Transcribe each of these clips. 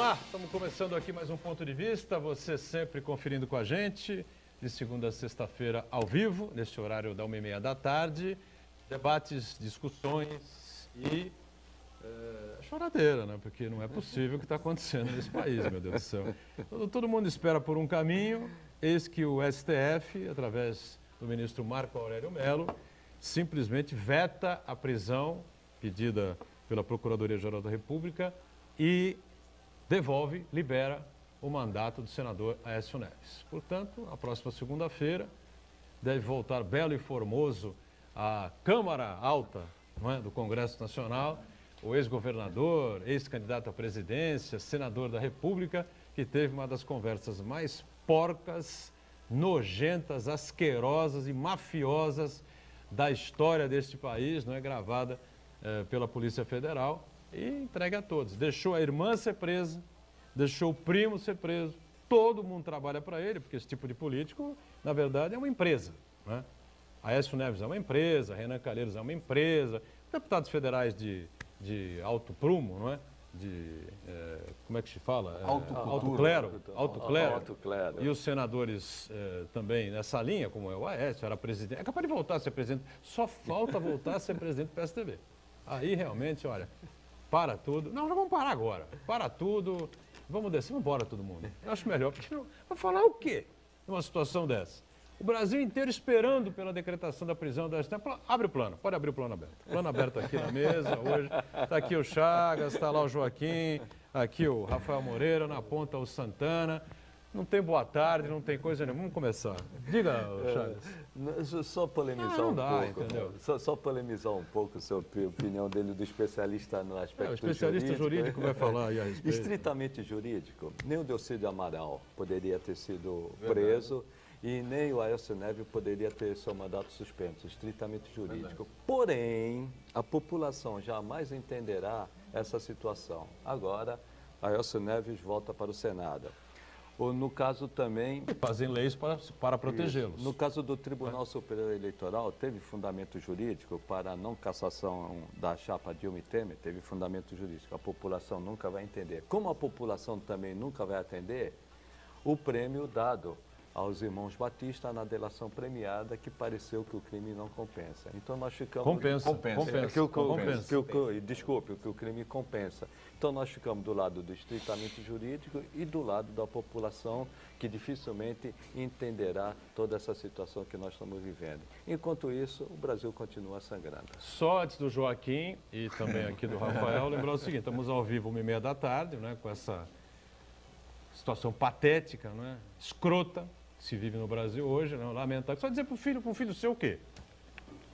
Olá, estamos começando aqui mais um Ponto de Vista, você sempre conferindo com a gente, de segunda a sexta-feira ao vivo, neste horário da 1h30 da tarde, debates, discussões e choradeira, né? Porque não é possível o que está acontecendo nesse país, meu Deus do céu. Todo mundo espera por um caminho, eis que o STF, através do ministro Marco Aurélio Mello, simplesmente veta a prisão pedida pela Procuradoria-Geral da República e devolve, libera o mandato do senador Aécio Neves. Portanto, a próxima segunda-feira deve voltar belo e formoso à Câmara Alta, não é, do Congresso Nacional, o ex-governador, ex-candidato à presidência, senador da República, que teve uma das conversas mais porcas, nojentas, asquerosas e mafiosas da história deste país, não é, gravada pela Polícia Federal, e entregue a todos. Deixou a irmã ser presa, deixou o primo ser preso, todo mundo trabalha para ele, porque esse tipo de político, na verdade, é uma empresa, né? Aécio Neves é uma empresa, Renan Calheiros é uma empresa, deputados federais de alto prumo, não é? Como é que se fala? Alto clero. E os senadores também nessa linha, como é o Aécio, era presidente, é capaz de voltar a ser presidente, só falta voltar a ser presidente do PSDB. Aí realmente, olha, para tudo. Não, já vamos parar agora. Para tudo. Vamos descer, vamos embora todo mundo. Eu acho melhor, porque não, vai falar o quê numa situação dessa? O Brasil inteiro esperando pela decretação da prisão da STF. Abre o plano, pode abrir o plano aberto. Plano aberto aqui na mesa hoje. Está aqui o Chagas, está lá o Joaquim, aqui o Rafael Moreira, na ponta o Santana. Não tem boa tarde, não tem coisa nenhuma. Vamos começar. Diga, Chagas. Só polemizar pouco. Entendeu? Só polemizar um pouco sobre a opinião dele do especialista no aspecto jurídico. O especialista jurídico vai falar aí a respeito. Estritamente jurídico, nem o Delcídio Amaral poderia ter sido preso e nem o Aécio Neves poderia ter seu mandato suspenso, estritamente jurídico. Verdade. Porém, a população jamais entenderá essa situação. Agora, Aécio Neves volta para o Senado. Ou no caso também... Fazem leis para protegê-los. No caso do Tribunal Superior Eleitoral, teve fundamento jurídico para a não cassação da chapa Dilma e Temer, teve fundamento jurídico. A população nunca vai entender. Como a população também nunca vai atender, o prêmio dado aos irmãos Batista na delação premiada, que pareceu que o crime não compensa. Então nós ficamos... Compensa. Desculpe, que o crime compensa. Então nós ficamos do lado do estritamente jurídico e do lado da população, que dificilmente entenderá toda essa situação que nós estamos vivendo. Enquanto isso, o Brasil continua sangrando. Só antes do Joaquim e também aqui do Rafael, lembrar o seguinte, estamos ao vivo 1h30 da tarde, né, com essa situação patética, né, escrota, que se vive no Brasil hoje, né, lamentável. Só dizer para o filho seu o quê?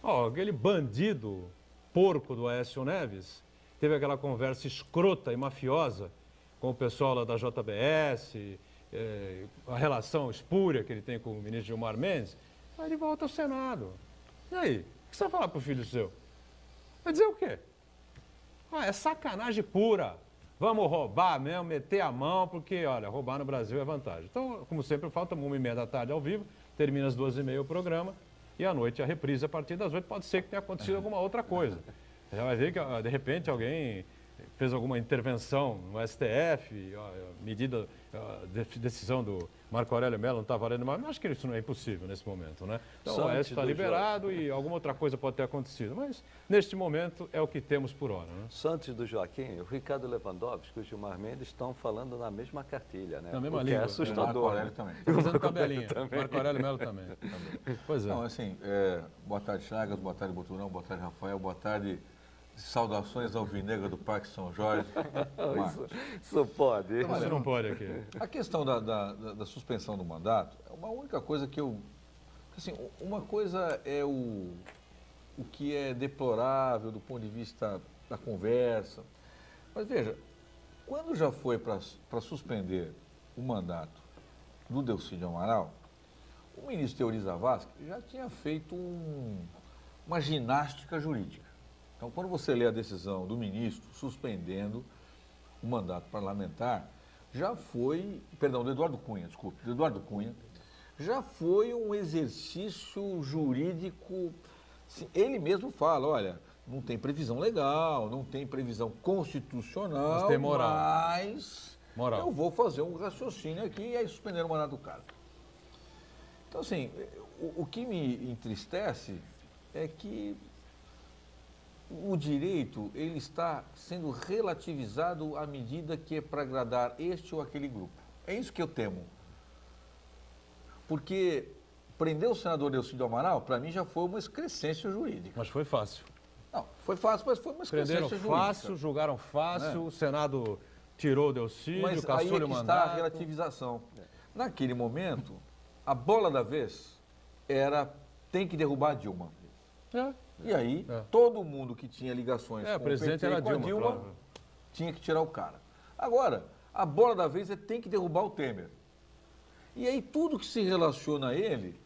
Ó, aquele bandido porco do Aécio Neves teve aquela conversa escrota e mafiosa com o pessoal lá da JBS, a relação espúria que ele tem com o ministro Gilmar Mendes, aí ele volta ao Senado. E aí? O que você vai falar para o filho seu? Vai dizer o quê? Ah, é sacanagem pura. Vamos roubar mesmo, meter a mão, porque, olha, roubar no Brasil é vantagem. Então, como sempre, falta 1h30 da tarde ao vivo, termina às 2h30 o programa, e à noite a reprise a partir das 8. Pode ser que tenha acontecido alguma outra coisa. Já vai ver que, de repente, alguém fez alguma intervenção no STF, decisão do Marco Aurélio Mello não está valendo mais. Mas acho que isso não é impossível nesse momento, né? Então, o Aécio está liberado e alguma outra coisa pode ter acontecido. Mas, neste momento, é o que temos por hora, né? Antes do Joaquim, o Ricardo Lewandowski e o Gilmar Mendes estão falando na mesma cartilha, né? Na mesma o língua. Que é assustador. Marco Aurélio também. Fazendo tabelinha. Marco Aurélio Mello também. Pois é. Não, assim, boa tarde, Chagas, boa tarde, Boturão, boa tarde, Rafael, boa tarde... Saudações ao Vinegra do Parque São Jorge. Isso pode. Isso não pode aqui. A questão da suspensão do mandato é uma única coisa que eu... Assim, uma coisa é o que é deplorável do ponto de vista da conversa. Mas veja, quando já foi para suspender o mandato do Delcídio Amaral, o ministro Teori Zavascki já tinha feito uma ginástica jurídica. Então, quando você lê a decisão do ministro suspendendo o mandato parlamentar, já foi, perdão, do Eduardo Cunha, desculpe, do Eduardo Cunha, já foi um exercício jurídico, assim, ele mesmo fala, olha, não tem previsão legal, não tem previsão constitucional, mas tem moral. Mas Moral. Eu vou fazer um raciocínio aqui e aí suspender o mandato do cara. Então, assim, o que me entristece é que o direito ele está sendo relativizado à medida que é para agradar este ou aquele grupo. É isso que eu temo. Porque prender o senador Delcídio Amaral, para mim, já foi uma excrescência jurídica. Mas foi fácil. Não, foi fácil, mas foi uma excrescência Prenderam jurídica. fácil, julgaram fácil, Né? o Senado tirou o Delcídio, Mas aí cassou-lhe é o que está mandato. a relativização. Naquele momento, a bola da vez era tem que derrubar a Dilma. É. E aí, É. todo mundo que tinha ligações É, com o presidente o PT era e com a Dilma, Dilma claro. tinha que tirar o cara. Agora, a bola da vez é tem que derrubar o Temer. E aí, tudo que se relaciona a ele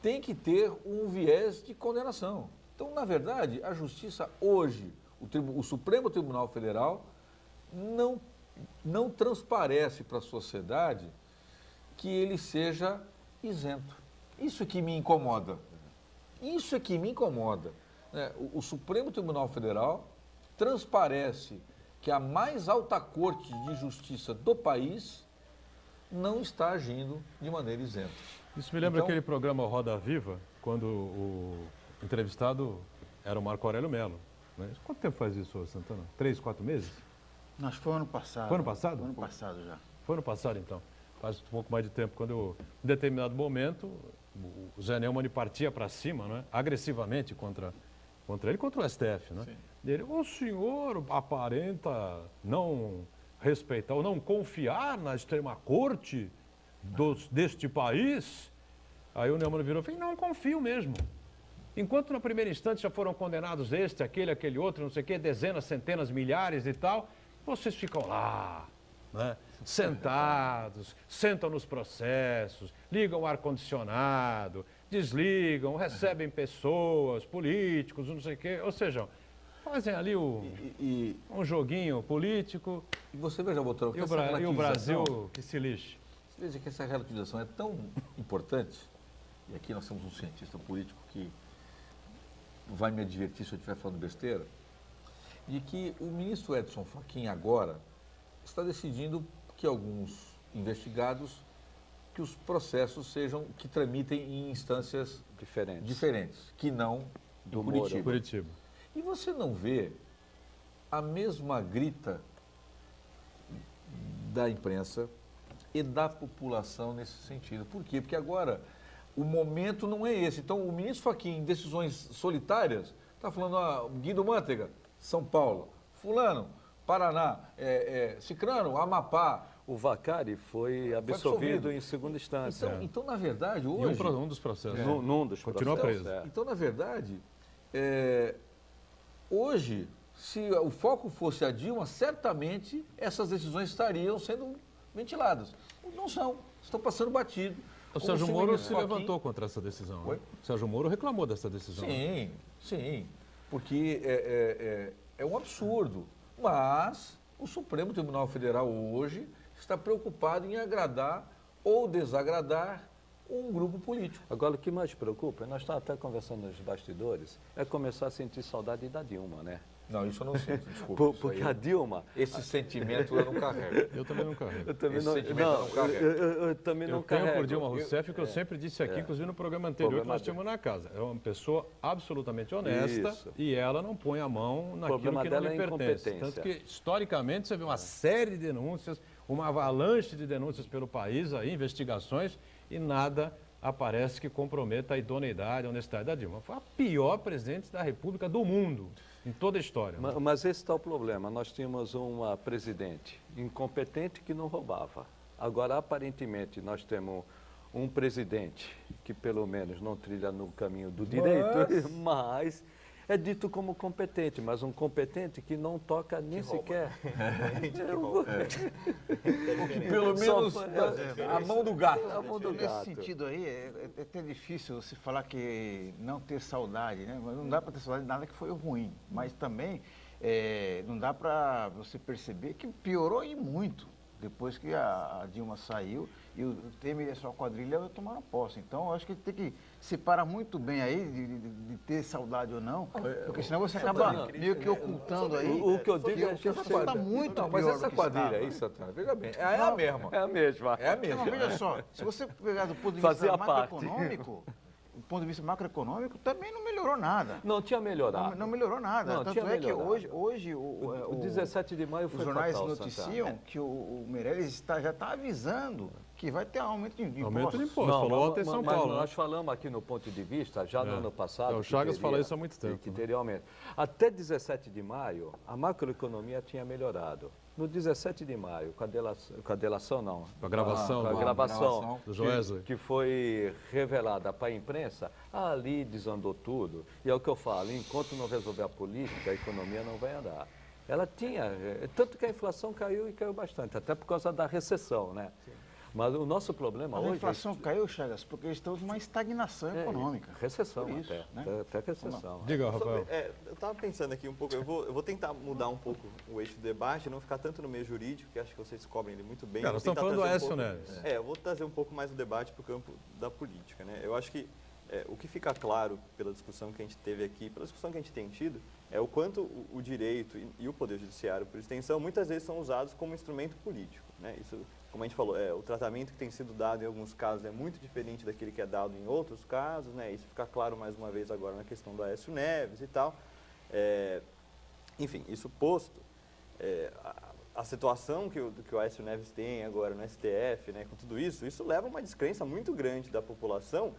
tem que ter um viés de condenação. Então, na verdade, a justiça hoje, o Supremo Tribunal Federal, não transparece para a sociedade que ele seja isento. Isso é que me incomoda. Isso é que me incomoda. Né? O Supremo Tribunal Federal transparece que a mais alta corte de justiça do país não está agindo de maneira isenta. Isso me lembra Então- aquele programa Roda Viva, quando o entrevistado era o Marco Aurélio Mello. Né? Quanto tempo faz isso, Santana? 3, 4 meses? Nós foi ano passado. Foi ano passado? Foi ano passado já. Foi ano passado, então. Faz um pouco mais de tempo. Quando eu, em determinado momento, o Zé Neumann partia para cima, né? Agressivamente contra ele, contra o STF. Né? Ele, o senhor aparenta não respeitar ou não confiar na extrema corte deste país? Aí o Neumann virou e falou, não confio mesmo. Enquanto na primeira instância já foram condenados este, aquele outro, não sei o quê, dezenas, centenas, milhares e tal, vocês ficam lá, né? Sentados, sentam nos processos, ligam o ar-condicionado, desligam, recebem pessoas, políticos, não sei o quê, ou seja, fazem ali um joguinho político E você veja, Botrão, que e o, essa e o relativização- Brasil que se lixe. Você veja que essa relativização é tão importante, e aqui nós temos um cientista político que vai me advertir se eu estiver falando besteira, de que o ministro Edson Fachin agora está decidindo que alguns investigados, que os processos que tramitem em instâncias diferentes, que não Do em Moro. Curitiba. Curitiba. E você não vê a mesma grita da imprensa e da população nesse sentido. Por quê? Porque agora o momento não é esse. Então, o ministro Fachin, em decisões solitárias, está falando, Guido Mantega, São Paulo, fulano, Paraná, Cicrano, Amapá. O Vacari foi absolvido em segunda instância. Então, na verdade, E hoje... um dos processos. Num dos Continua processos, preso. é. Então, na verdade, hoje, se o foco fosse a Dilma, certamente essas decisões estariam sendo ventiladas. Não são, estão passando batido. O Como Sérgio se Moro ministro se Fachin- levantou contra essa decisão. Né? Oi? O Sérgio Moro reclamou dessa decisão. Sim, sim, porque é um absurdo. Mas o Supremo Tribunal Federal hoje está preocupado em agradar ou desagradar um grupo político. Agora, o que mais preocupa, nós estávamos até conversando nos bastidores, é começar a sentir saudade da Dilma, né? Não, isso eu não sinto, desculpa. isso Porque aí- a Dilma... Esse sentimento eu não carrego. Eu também não carrego. Eu também Esse não, sentimento eu não carrego. eu também Eu não tenho carrego. por Dilma Rousseff o que eu sempre disse aqui, inclusive no programa anterior que Problema nós tínhamos na casa. É uma pessoa absolutamente honesta Isso. e ela não põe a mão naquilo problema que não dela lhe é pertence. incompetência. Tanto que, historicamente, você vê uma série de denúncias, uma avalanche de denúncias pelo país, aí, investigações, e nada aparece que comprometa a idoneidade, a honestidade da Dilma. Foi a pior presidente da República do mundo, em toda a história. Mas esse está o problema. Nós tínhamos uma presidente incompetente que não roubava. Agora, aparentemente, nós temos um presidente que pelo menos não trilha no caminho do direito, mas é dito como competente, mas um competente que não toca nem sequer. Pelo menos a mão do gato. A mão do Nesse gato. sentido aí, é até difícil você falar que não ter saudade, né? Mas não dá para ter saudade de nada que foi ruim. Mas também não dá para você perceber que piorou e muito. depois que a Dilma saiu e o Temer e a sua quadrilha tomaram posse. Então, eu acho que tem que separar muito bem aí de ter saudade ou não, porque senão você acaba meio que ocultando aí. O que eu digo é que você está muito Mas pior essa do que quadrilha estava. aí, Santana, veja bem, é a mesma. É a mesma. É a mesma. Não, veja só, se você pegar do ponto de Fazia vista parte. macroeconômico, do ponto de vista macroeconômico, também não melhorou nada. Não tinha melhorado. Não melhorou nada. Não, Tanto tinha é que melhorado. hoje O 17 de maio os foi jornais fatal, noticiam Santana. que o Meirelles já está avisando que vai ter aumento de impostos. Aumento de imposto. Não, Falou mas- ontem em São mas Paulo. né? nós falamos aqui no ponto de vista, já no ano passado. O que Chagas teria- fala isso há muito tempo, Que né? teria aumento. Até 17 de maio, a macroeconomia tinha melhorado. No 17 de maio, com a delação não. Com a gravação, Com a né? gravação Do Joesley. que foi revelada para a imprensa, ali desandou tudo. E é o que eu falo, enquanto não resolver a política, a economia não vai andar. Ela tinha, tanto que a inflação caiu e caiu bastante, até por causa da recessão, né? Mas o nosso problema Mas a hoje... inflação caiu, Chagas, porque estamos numa estagnação econômica. Recessão Por isso, até, né? até recessão. Diga, Rafael. Eu estava pensando aqui um pouco, eu vou tentar mudar um pouco o eixo do debate, não ficar tanto no meio jurídico, que acho que vocês cobrem ele muito bem. Cara, Vou nós estamos tentar falando do trazer Aécio pouco- Neves. eu vou trazer um pouco mais o debate para o campo da política. Né? Eu acho que o que fica claro pela discussão que a gente teve aqui, pela discussão que a gente tem tido, é o quanto o direito e o Poder Judiciário, por extensão, muitas vezes são usados como instrumento político. Né? Isso, como a gente falou, o tratamento que tem sido dado em alguns casos é muito diferente daquele que é dado em outros casos. Né? Isso fica claro mais uma vez agora na questão do Aécio Neves e tal. Enfim, isso posto, a situação que o Aécio Neves tem agora no STF, né, com tudo isso, isso leva a uma descrença muito grande da população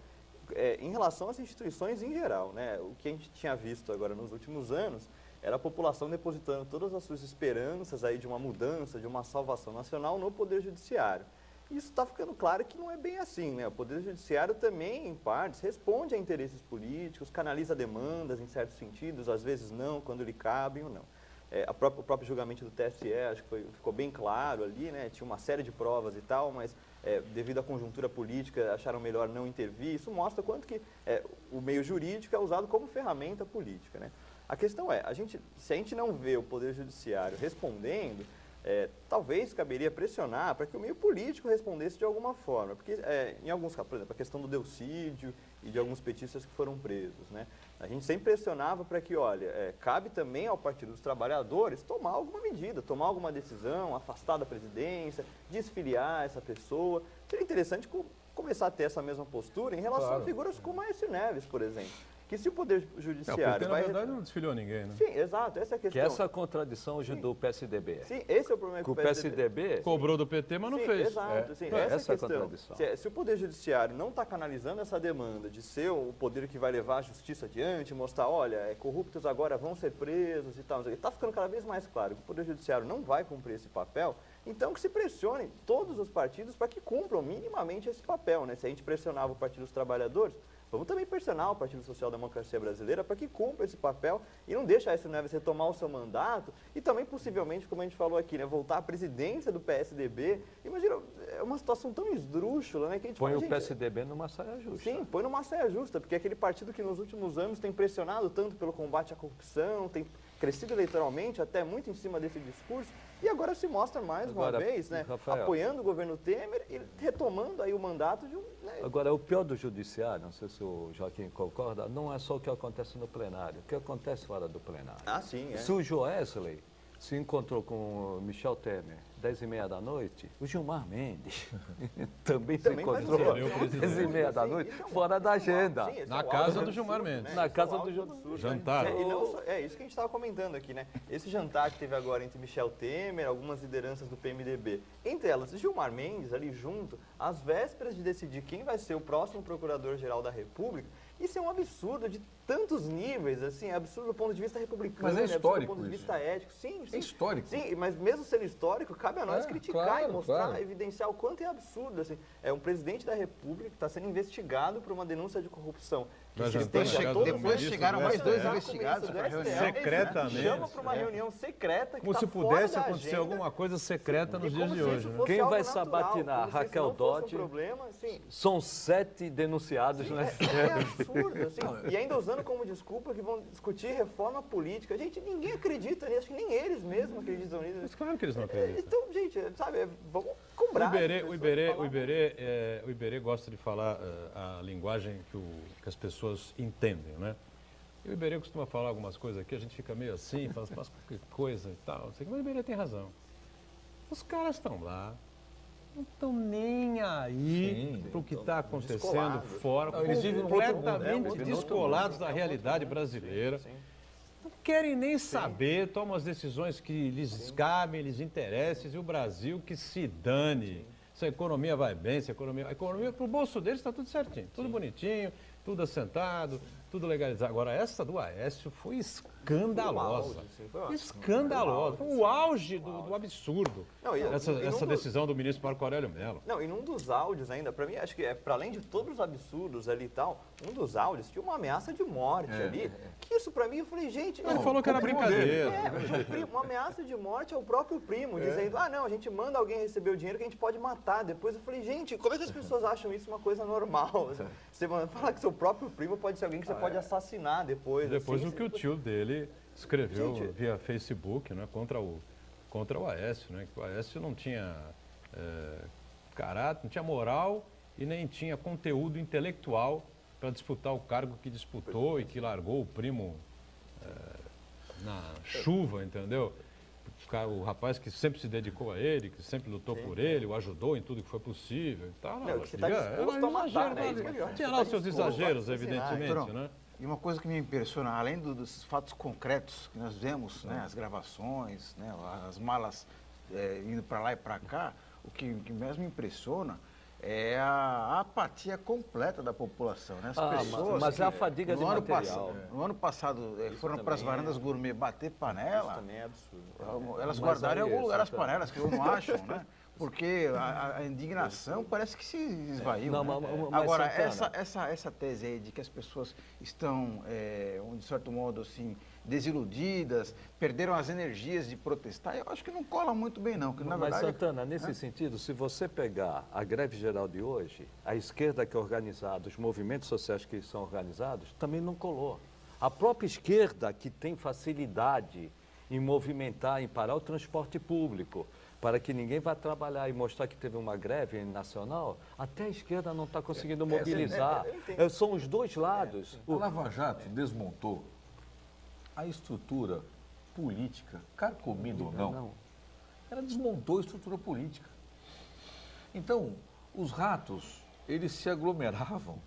em relação às instituições em geral. Né? O que a gente tinha visto agora nos últimos anos era a população depositando todas as suas esperanças aí de uma mudança, de uma salvação nacional no Poder Judiciário. E isso está ficando claro que não é bem assim. Né? O Poder Judiciário também, em partes, responde a interesses políticos, canaliza demandas em certos sentidos, às vezes não, quando lhe cabem ou não. O próprio julgamento do TSE, acho que ficou bem claro ali, né? Tinha uma série de provas e tal, mas devido à conjuntura política acharam melhor não intervir. Isso mostra quanto que o meio jurídico é usado como ferramenta política. Né? A questão se a gente não vê o Poder Judiciário respondendo, talvez caberia pressionar para que o meio político respondesse de alguma forma. Porque, em alguns casos, por exemplo, a questão do Delcídio e de alguns petistas que foram presos, né? A gente sempre pressionava para que, olha, cabe também ao Partido dos Trabalhadores tomar alguma medida, tomar alguma decisão, afastar da presidência, desfiliar essa pessoa. Seria interessante começar a ter essa mesma postura em relação a figuras como Aécio Neves, por exemplo. Que se o Poder Judiciário na verdade, não desfiliou ninguém, né? Sim, exato, essa é a questão. Que essa contradição hoje do PSDB. Sim, esse é o problema Que o PSDB Cobrou do PT, mas não Sim, fez. Exato, sim, essa é a é a questão. contradição. Se o Poder Judiciário não está canalizando essa demanda de ser o poder que vai levar a justiça adiante, mostrar, olha, corruptos agora vão ser presos e tal, está ficando cada vez mais claro que o Poder Judiciário não vai cumprir esse papel, então que se pressione todos os partidos para que cumpram minimamente esse papel. Né? Se a gente pressionava o Partido dos Trabalhadores, vamos também pressionar o Partido Social Democracia Brasileira para que cumpra esse papel e não deixe Aécio Neves retomar o seu mandato e também, possivelmente, como a gente falou aqui, né, voltar à presidência do PSDB. Imagina, é uma situação tão esdrúxula, né, que a gente põe fala, o gente, PSDB numa saia justa. Sim, põe numa saia justa, porque é aquele partido que nos últimos anos tem pressionado tanto pelo combate à corrupção, tem crescido eleitoralmente até muito em cima desse discurso, e agora se mostra mais Agora, uma vez, né, Rafael, apoiando o governo Temer e retomando aí o mandato de um... Né, Agora, o pior do judiciário, não sei se o Joaquim concorda, não é só o que acontece no plenário, o que acontece fora do plenário. sim, Se o Joesley se encontrou com o Michel Temer 10h30 da noite, o Gilmar Mendes também se Também faz encontrou isso. 10h30 da noite, fora da agenda. Sim, esse Na é um casa auge do Gilmar absurdo, Mendes. né? Na Esse casa é um do auge Gilmar. absurdo, Jantar. né? E não só- isso que a gente estava comentando aqui, né? Esse jantar que teve agora entre Michel Temer, algumas lideranças do PMDB, entre elas Gilmar Mendes, ali junto, às vésperas de decidir quem vai ser o próximo Procurador-Geral da República, isso é um absurdo de tantos níveis, assim, é absurdo do ponto de vista republicano, Mas é absurdo histórico do ponto de isso. vista ético. Sim, sim. É histórico. Sim, mas mesmo sendo histórico, cabe a nós criticar claro, e mostrar, claro. evidenciar o quanto é absurdo. Assim. É um presidente da República que está sendo investigado por uma denúncia de corrupção. Que Vai se jantar estende na a casa todo do mundo. ministro chegaram do mais dois STF. investigados para a reunião. Secretamente. Chama para uma reunião secreta que Como tá se fora pudesse da acontecer agenda, alguma coisa secreta e nos dias como de se hoje. isso Né? fosse Quem algo vai natural, sabatinar? como se isso Raquel não fosse um Dodge? problema, assim, São 7 denunciados, né? é absurdo, assim. E ainda usando como desculpa que vão discutir reforma política. Gente, ninguém acredita nisso, acho que nem eles mesmos acreditam nisso. Mas claro que eles não acreditam. Então, gente, sabe, vamos cobrar. O Iberê gosta de falar a linguagem que as pessoas entendem, né? E o Iberê costuma falar algumas coisas aqui, a gente fica meio assim, fala qualquer coisa e tal, não sei o que, mas o Iberê tem razão. Os caras estão lá, não estão nem aí para o que está acontecendo fora, Não, eles vivem completamente descolados da realidade brasileira. Não querem nem saber, tomam as decisões que lhes cabem, lhes interessem, e o Brasil que se dane. Se a economia vai bem, se a economia para o bolso deles está tudo certinho, tudo bonitinho, tudo assentado, tudo legalizado. Agora, essa do Aécio foi escandalosa. Escandalosa. Foi o auge do absurdo. Não, essa decisão do ministro Marco Aurélio Mello. Não, e num dos áudios ainda, para mim, acho que para além de todos os absurdos ali e tal, um dos áudios tinha uma ameaça de morte ali. Que isso para mim, eu falei, gente... Ele falou que era brincadeira. Uma ameaça de morte ao próprio primo, dizendo, não, a gente manda alguém receber o dinheiro que a gente pode matar. Depois eu falei, gente, como é que as pessoas acham isso uma coisa normal? Você falar que seu próprio primo pode ser alguém que você pode assassinar depois. Depois assim, do que o tio dele escreveu via Facebook, né, contra o Aécio, né, que o Aécio não tinha caráter, não tinha moral e nem tinha conteúdo intelectual para disputar o cargo que disputou e que largou o primo na chuva, entendeu? O rapaz que sempre se dedicou a ele, que sempre lutou por ele, o ajudou em tudo que foi possível e tal. Não, que você está disposto a matar, né? Tinha lá os seus exageros, evidentemente, né? E uma coisa que me impressiona, além dos fatos concretos que nós vemos, né, as gravações, né, as malas indo para lá e para cá, o que mais me impressiona é a apatia completa da população, né? As pessoas mas é a fadiga de material. No ano passado foram para as varandas gourmet bater panela. Isso também é absurdo. Elas guardaram em algum lugar as panelas, que eu não acham, né? Porque a indignação parece que se esvaiu. Não, né? mas Agora, Santana, essa tese aí de que as pessoas estão, de certo modo, assim, desiludidas, perderam as energias de protestar, eu acho que não cola muito bem, não. Que, na mas, verdade, Santana, nesse sentido, se você pegar a greve geral de hoje, a esquerda que é organizada, os movimentos sociais que são organizados, também não colou. A própria esquerda que tem facilidade em movimentar, em parar o transporte público, para que ninguém vá trabalhar e mostrar que teve uma greve nacional, até a esquerda não está conseguindo mobilizar. São os dois lados. A Lava Jato desmontou a estrutura política, carcomida ou não. Ela desmontou a estrutura política. Então, os ratos, eles se aglomeravam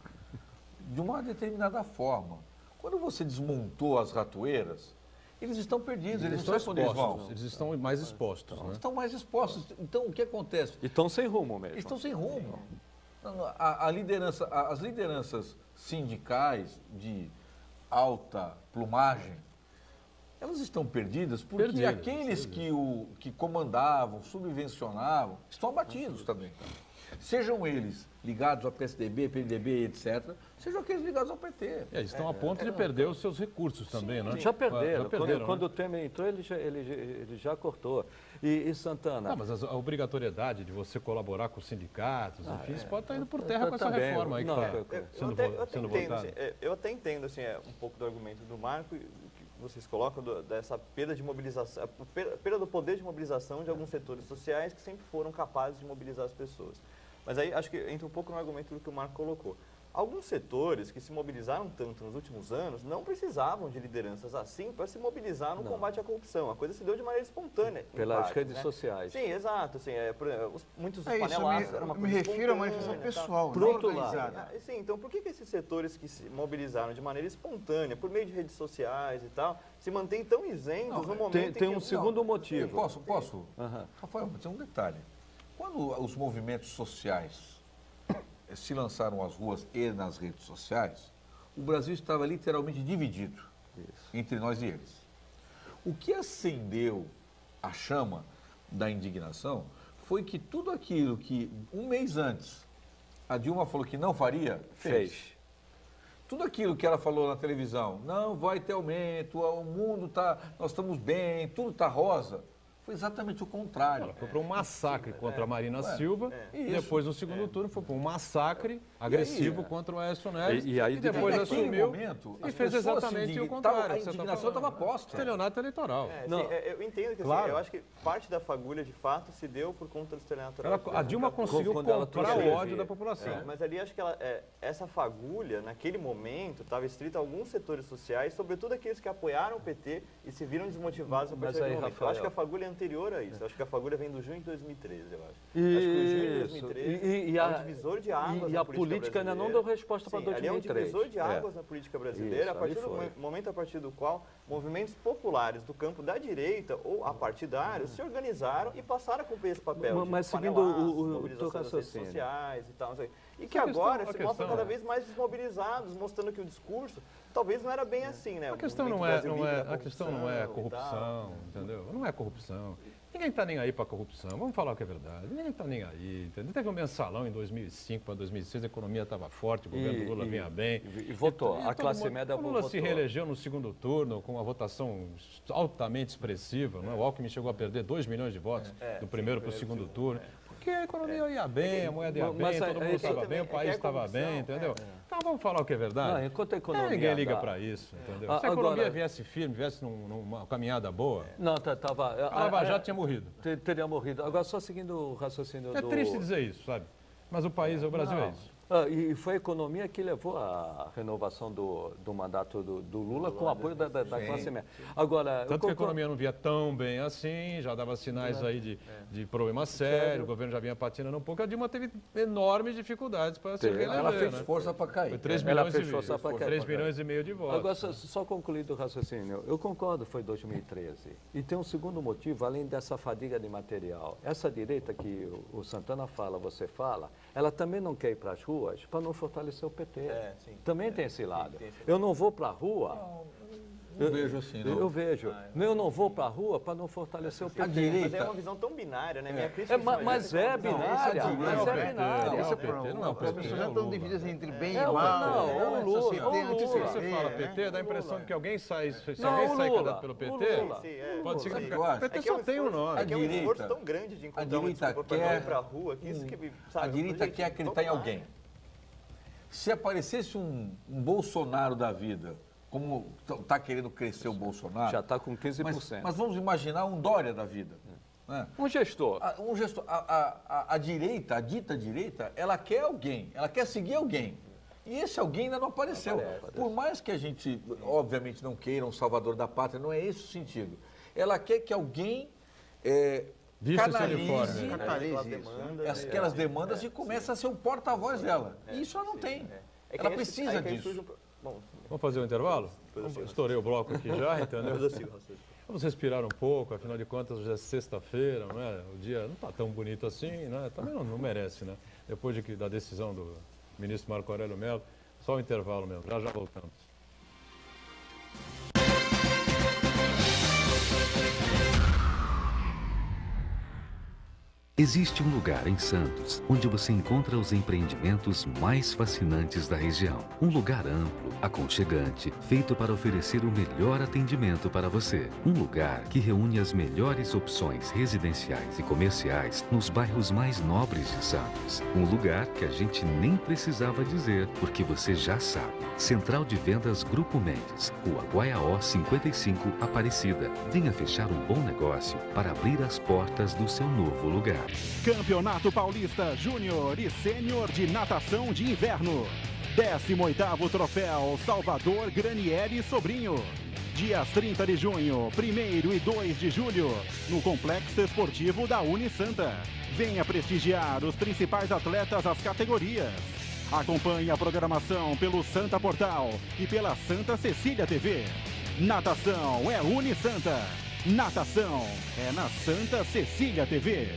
de uma determinada forma. Quando você desmontou as ratoeiras, eles estão perdidos, eles não sabem onde eles vão. Eles estão mais expostos, né? Estão mais expostos. Então, o que acontece? E estão sem rumo mesmo. Estão sem rumo. As lideranças sindicais de alta plumagem, elas estão perdidas porque aqueles que comandavam, subvencionavam, estão abatidos também. Sejam eles ligados ao PSDB, PMDB, etc., sejam aqueles ligados ao PT. Eles estão a ponto de perder os seus recursos também, né? Já perderam. Já perderam, quando o Temer entrou, ele já cortou. E Santana... Não, mas a obrigatoriedade de você colaborar com os sindicatos, enfim, isso pode estar indo por terra com essa reforma aí que está sendo votada. Eu até entendo assim, um pouco do argumento do Marco, que vocês colocam dessa perda de mobilização, a perda do poder de mobilização de alguns setores sociais que sempre foram capazes de mobilizar as pessoas. Mas aí acho que entra um pouco no argumento do que o Marco colocou. Alguns setores que se mobilizaram tanto nos últimos anos não precisavam de lideranças assim para se mobilizar no combate à corrupção. A coisa se deu de maneira espontânea. Pelas redes sociais. Sim, exato. Assim, muitos dos isso, panelaços eram uma coisa me refiro à manifestação pessoal, Por não outro organizada. Sim, então por que esses setores que se mobilizaram de maneira espontânea, por meio de redes sociais e tal, se mantêm tão isentos no momento Tem em que... um segundo motivo. Posso? Aham. Rafael, tem um detalhe. Quando os movimentos sociais se lançaram às ruas e nas redes sociais, o Brasil estava literalmente dividido entre nós e eles. O que acendeu a chama da indignação foi que tudo aquilo que um mês antes a Dilma falou que não faria, fez. Tudo aquilo que ela falou na televisão, não vai ter aumento, o mundo está, nós estamos bem, tudo está rosa, foi exatamente o contrário. Ela foi para um massacre contra a Marina Silva e Isso. depois, no segundo turno, foi para um massacre agressivo contra o Aécio Neves. E aí depois naquele assumiu momento, e as fez pessoas exatamente se o indignavam, contrário. a que você tá indignação falando. estava posta. Estelionato eleitoral. Eu entendo que Claro. assim, eu acho que parte da fagulha de fato se deu por conta do estelionato eleitoral. A Dilma conseguiu Quando ela comprar trouxe o a ódio energia. da população. Sim, mas ali acho que essa fagulha, naquele momento, estava estrita a alguns setores sociais, sobretudo aqueles que apoiaram o PT e se viram desmotivados a partir daquele momento. Rafael, Eu acho que a fagulha é anterior a isso. Eu acho que a fagulha vem do junho de 2013, eu acho. Acho que o junho de 2013 é um divisor de águas E na a política ainda não brasileira. deu resposta para Sim, ali é um 2003. divisor de águas na política brasileira, Isso, a partir ali do foi. momento a partir do qual movimentos populares do campo da direita ou apartidários se organizaram e passaram a cumprir esse papel Mas de seguindo panelaços, o mobilização teu das redes raciocínio. sociais e tal, não sei. E que A agora questão- se a mostram questão cada é- vez mais desmobilizados, mostrando que o discurso talvez não era bem assim, né? A O questão movimento não é, Brasil não Livre é, da a questão não é corrupção e tal. corrupção, entendeu? Não é corrupção. Ninguém está nem aí para corrupção. Vamos falar o que é verdade. Ninguém está nem aí, entendeu? Teve um mensalão em 2005 para 2006, a economia estava forte, o governo do Lula vinha bem. E votou. E A todo classe mundo- média O Lula votou. se reelegeu no segundo turno com uma votação altamente expressiva. Não é? O Alckmin chegou a perder 2 milhões de votos do primeiro para o segundo turno. Porque a economia ia bem, a moeda ia Mas bem, todo mundo estava também bem, o é país que é estava corrupção, bem, entendeu? Então vamos falar o que é verdade. Não, enquanto a economia Ninguém liga andar. para isso, entendeu? Ah, Se a economia agora- viesse firme, viesse numa caminhada boa, Não, estava... a Lava Jato tinha morrido. Teria morrido. Agora, só seguindo o raciocínio É do... triste dizer isso, sabe? Mas o país, o Brasil é isso. E foi a economia que levou à renovação do mandato do Lula com o apoio da classe média. Agora, eu Tanto que a concordo- economia não via tão bem assim, já dava sinais aí de problema sério, o governo já vinha patinando um pouco. A Dilma teve enormes dificuldades para se Teve. reeleger, Ela fez né? força para cair. Foi 3 Ela milhões, fez força pra cair. 3 milhões e meio de votos. Agora, só concluindo o raciocínio, eu concordo, foi 2013. E tem um segundo motivo, além dessa fadiga de material. Essa direita que o Santana fala, você fala, ela também não quer ir para as ruas para não fortalecer o PT. Sim. Também tem esse lado. Eu não vou para a rua... Eu vejo assim, não. Eu vejo. Eu não vou para a rua para não fortalecer o PT. A direita... Mas é uma visão tão binária, né? Minha crítica Mas é binária, Não, mas não, é PT, binária. não, Esse é o PT, problema. não é o As PT, pessoas é já o estão Lula. divididas entre bem e É, mal. não, né? o Lula, Se tem o Lula. Se anti-PT, você fala né? PT, dá a impressão de que alguém sai, se Não, alguém o sai Lula. candidato pelo PT, O Lula. pode Sabe o que significar. eu acho? O PT É que só tem um nome. É que é um esforço direita- tão grande de encontrar a direita desculpa pra quer não ir pra rua, que isso que, sabe? A direita gente, quer acreditar em vamos lá. alguém. Se aparecesse um Bolsonaro da vida, como está querendo crescer o Bolsonaro... Já está com 15%. Mas vamos imaginar um Dória da vida. Né? Um gestor. Um gestor, a direita, a dita direita, ela quer alguém, ela quer seguir alguém. E esse alguém ainda não apareceu. Por mais que a gente, obviamente, não queira um salvador da pátria, não é esse o sentido. Ela quer que alguém Vista esse canalize uniforme. Catalise isso. aquelas demandas e comece a ser o porta-voz dela. E isso ela não tem. É que Ela aí precisa aí que aí disso. surge Bom, Vamos fazer o intervalo? Estourei o bloco aqui já, entendeu? mas assim, raciocínio. Vamos respirar um pouco, afinal de contas hoje é sexta-feira, não é? O dia não está tão bonito assim, né? Também não merece, né? Depois da decisão do ministro Marco Aurélio Mello, só o intervalo mesmo, já voltamos. Existe um lugar em Santos onde você encontra os empreendimentos mais fascinantes da região. Um lugar amplo, aconchegante, feito para oferecer o melhor atendimento para você. Um lugar que reúne as melhores opções residenciais e comerciais nos bairros mais nobres de Santos. Um lugar que a gente nem precisava dizer, porque você já sabe. Central de Vendas Grupo Mendes, Rua Guaiaó 55, Aparecida. Venha fechar um bom negócio para abrir as portas do seu novo lugar. Campeonato Paulista Júnior e Sênior de Natação de Inverno. 18º Troféu Salvador Granieri Sobrinho. Dias 30 de junho, 1º e 2 de julho, no Complexo Esportivo da Unisanta. Venha prestigiar os principais atletas das categorias. Acompanhe a programação pelo Santa Portal e pela Santa Cecília TV. Natação é Unisanta. Natação é na Santa Cecília TV.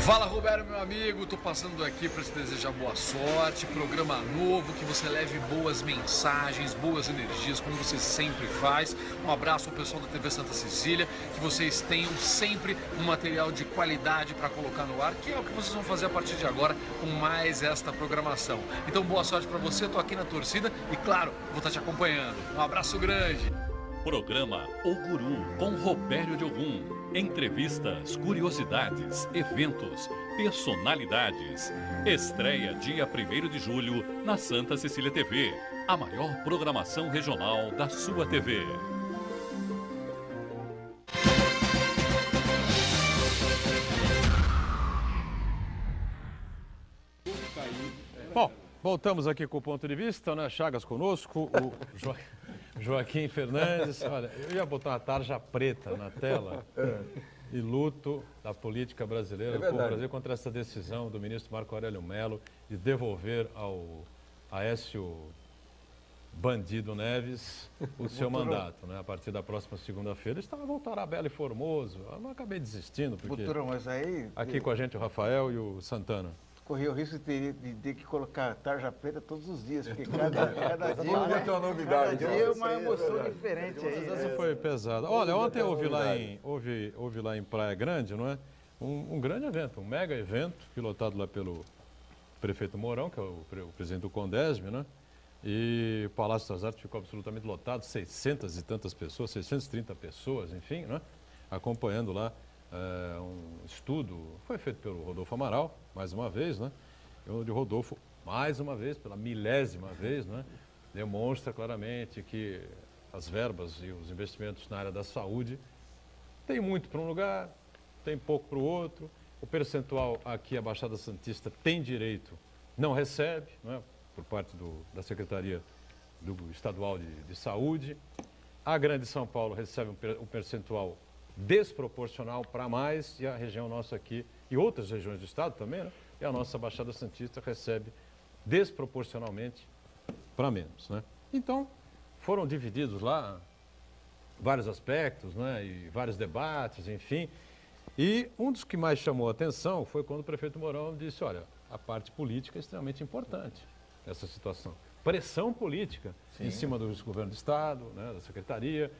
Fala, Roberto, meu amigo, tô passando aqui para te desejar boa sorte, programa novo, que você leve boas mensagens, boas energias, como você sempre faz. Um abraço ao pessoal da TV Santa Cecília, que vocês tenham sempre um material de qualidade para colocar no ar, que é o que vocês vão fazer a partir de agora com mais esta programação. Então, boa sorte para você, tô aqui na torcida e, claro, vou estar te acompanhando. Um abraço grande. Programa O Guru, com Robério de Ogum. Entrevistas, curiosidades, eventos, personalidades. Estreia dia 1º de julho na Santa Cecília TV, a maior programação regional da sua TV. Bom, voltamos aqui com o ponto de vista, né? Chagas conosco, o Joaquim Fernandes. Olha, eu ia botar uma tarja preta na tela e luto da política brasileira, do povo brasileiro, contra essa decisão do ministro Marco Aurélio Mello de devolver ao Aécio Bandido Neves o seu mandato, né? A partir da próxima segunda-feira. Ele estava voltando a Belo e Formoso. Eu não acabei desistindo, porque mas aí... aqui com a gente o Rafael e o Santana. Correu o risco de ter que colocar tarja preta todos os dias, porque cada dia, uma novidade. Cada dia é uma emoção diferente aí. Essa foi pesada. Olha, ontem houve lá em Praia Grande, não é? Um grande evento, um mega evento, pilotado lá pelo prefeito Mourão, que é o presidente do Condesb, né? E o Palácio das Artes ficou absolutamente lotado, 600 e tantas pessoas, 630 pessoas, enfim, né? Acompanhando lá um estudo, foi feito pelo Rodolfo Amaral, mais uma vez, né? Onde o Rodolfo, mais uma vez, pela 1000ª vez, né? Demonstra claramente que as verbas e os investimentos na área da saúde tem muito para um lugar, tem pouco para o outro. O percentual aqui, a Baixada Santista tem direito, não recebe, né? Por parte da Secretaria Estadual de Saúde. A Grande São Paulo recebe um percentual desproporcional para mais, e a região nossa aqui, e outras regiões do estado também, né? E a nossa Baixada Santista recebe desproporcionalmente para menos, né? Então, foram divididos lá vários aspectos, né? E vários debates, enfim. E um dos que mais chamou a atenção foi quando o prefeito Mourão disse, olha, a parte política é extremamente importante nessa situação. Pressão política em cima do governo do estado, né? Da secretaria,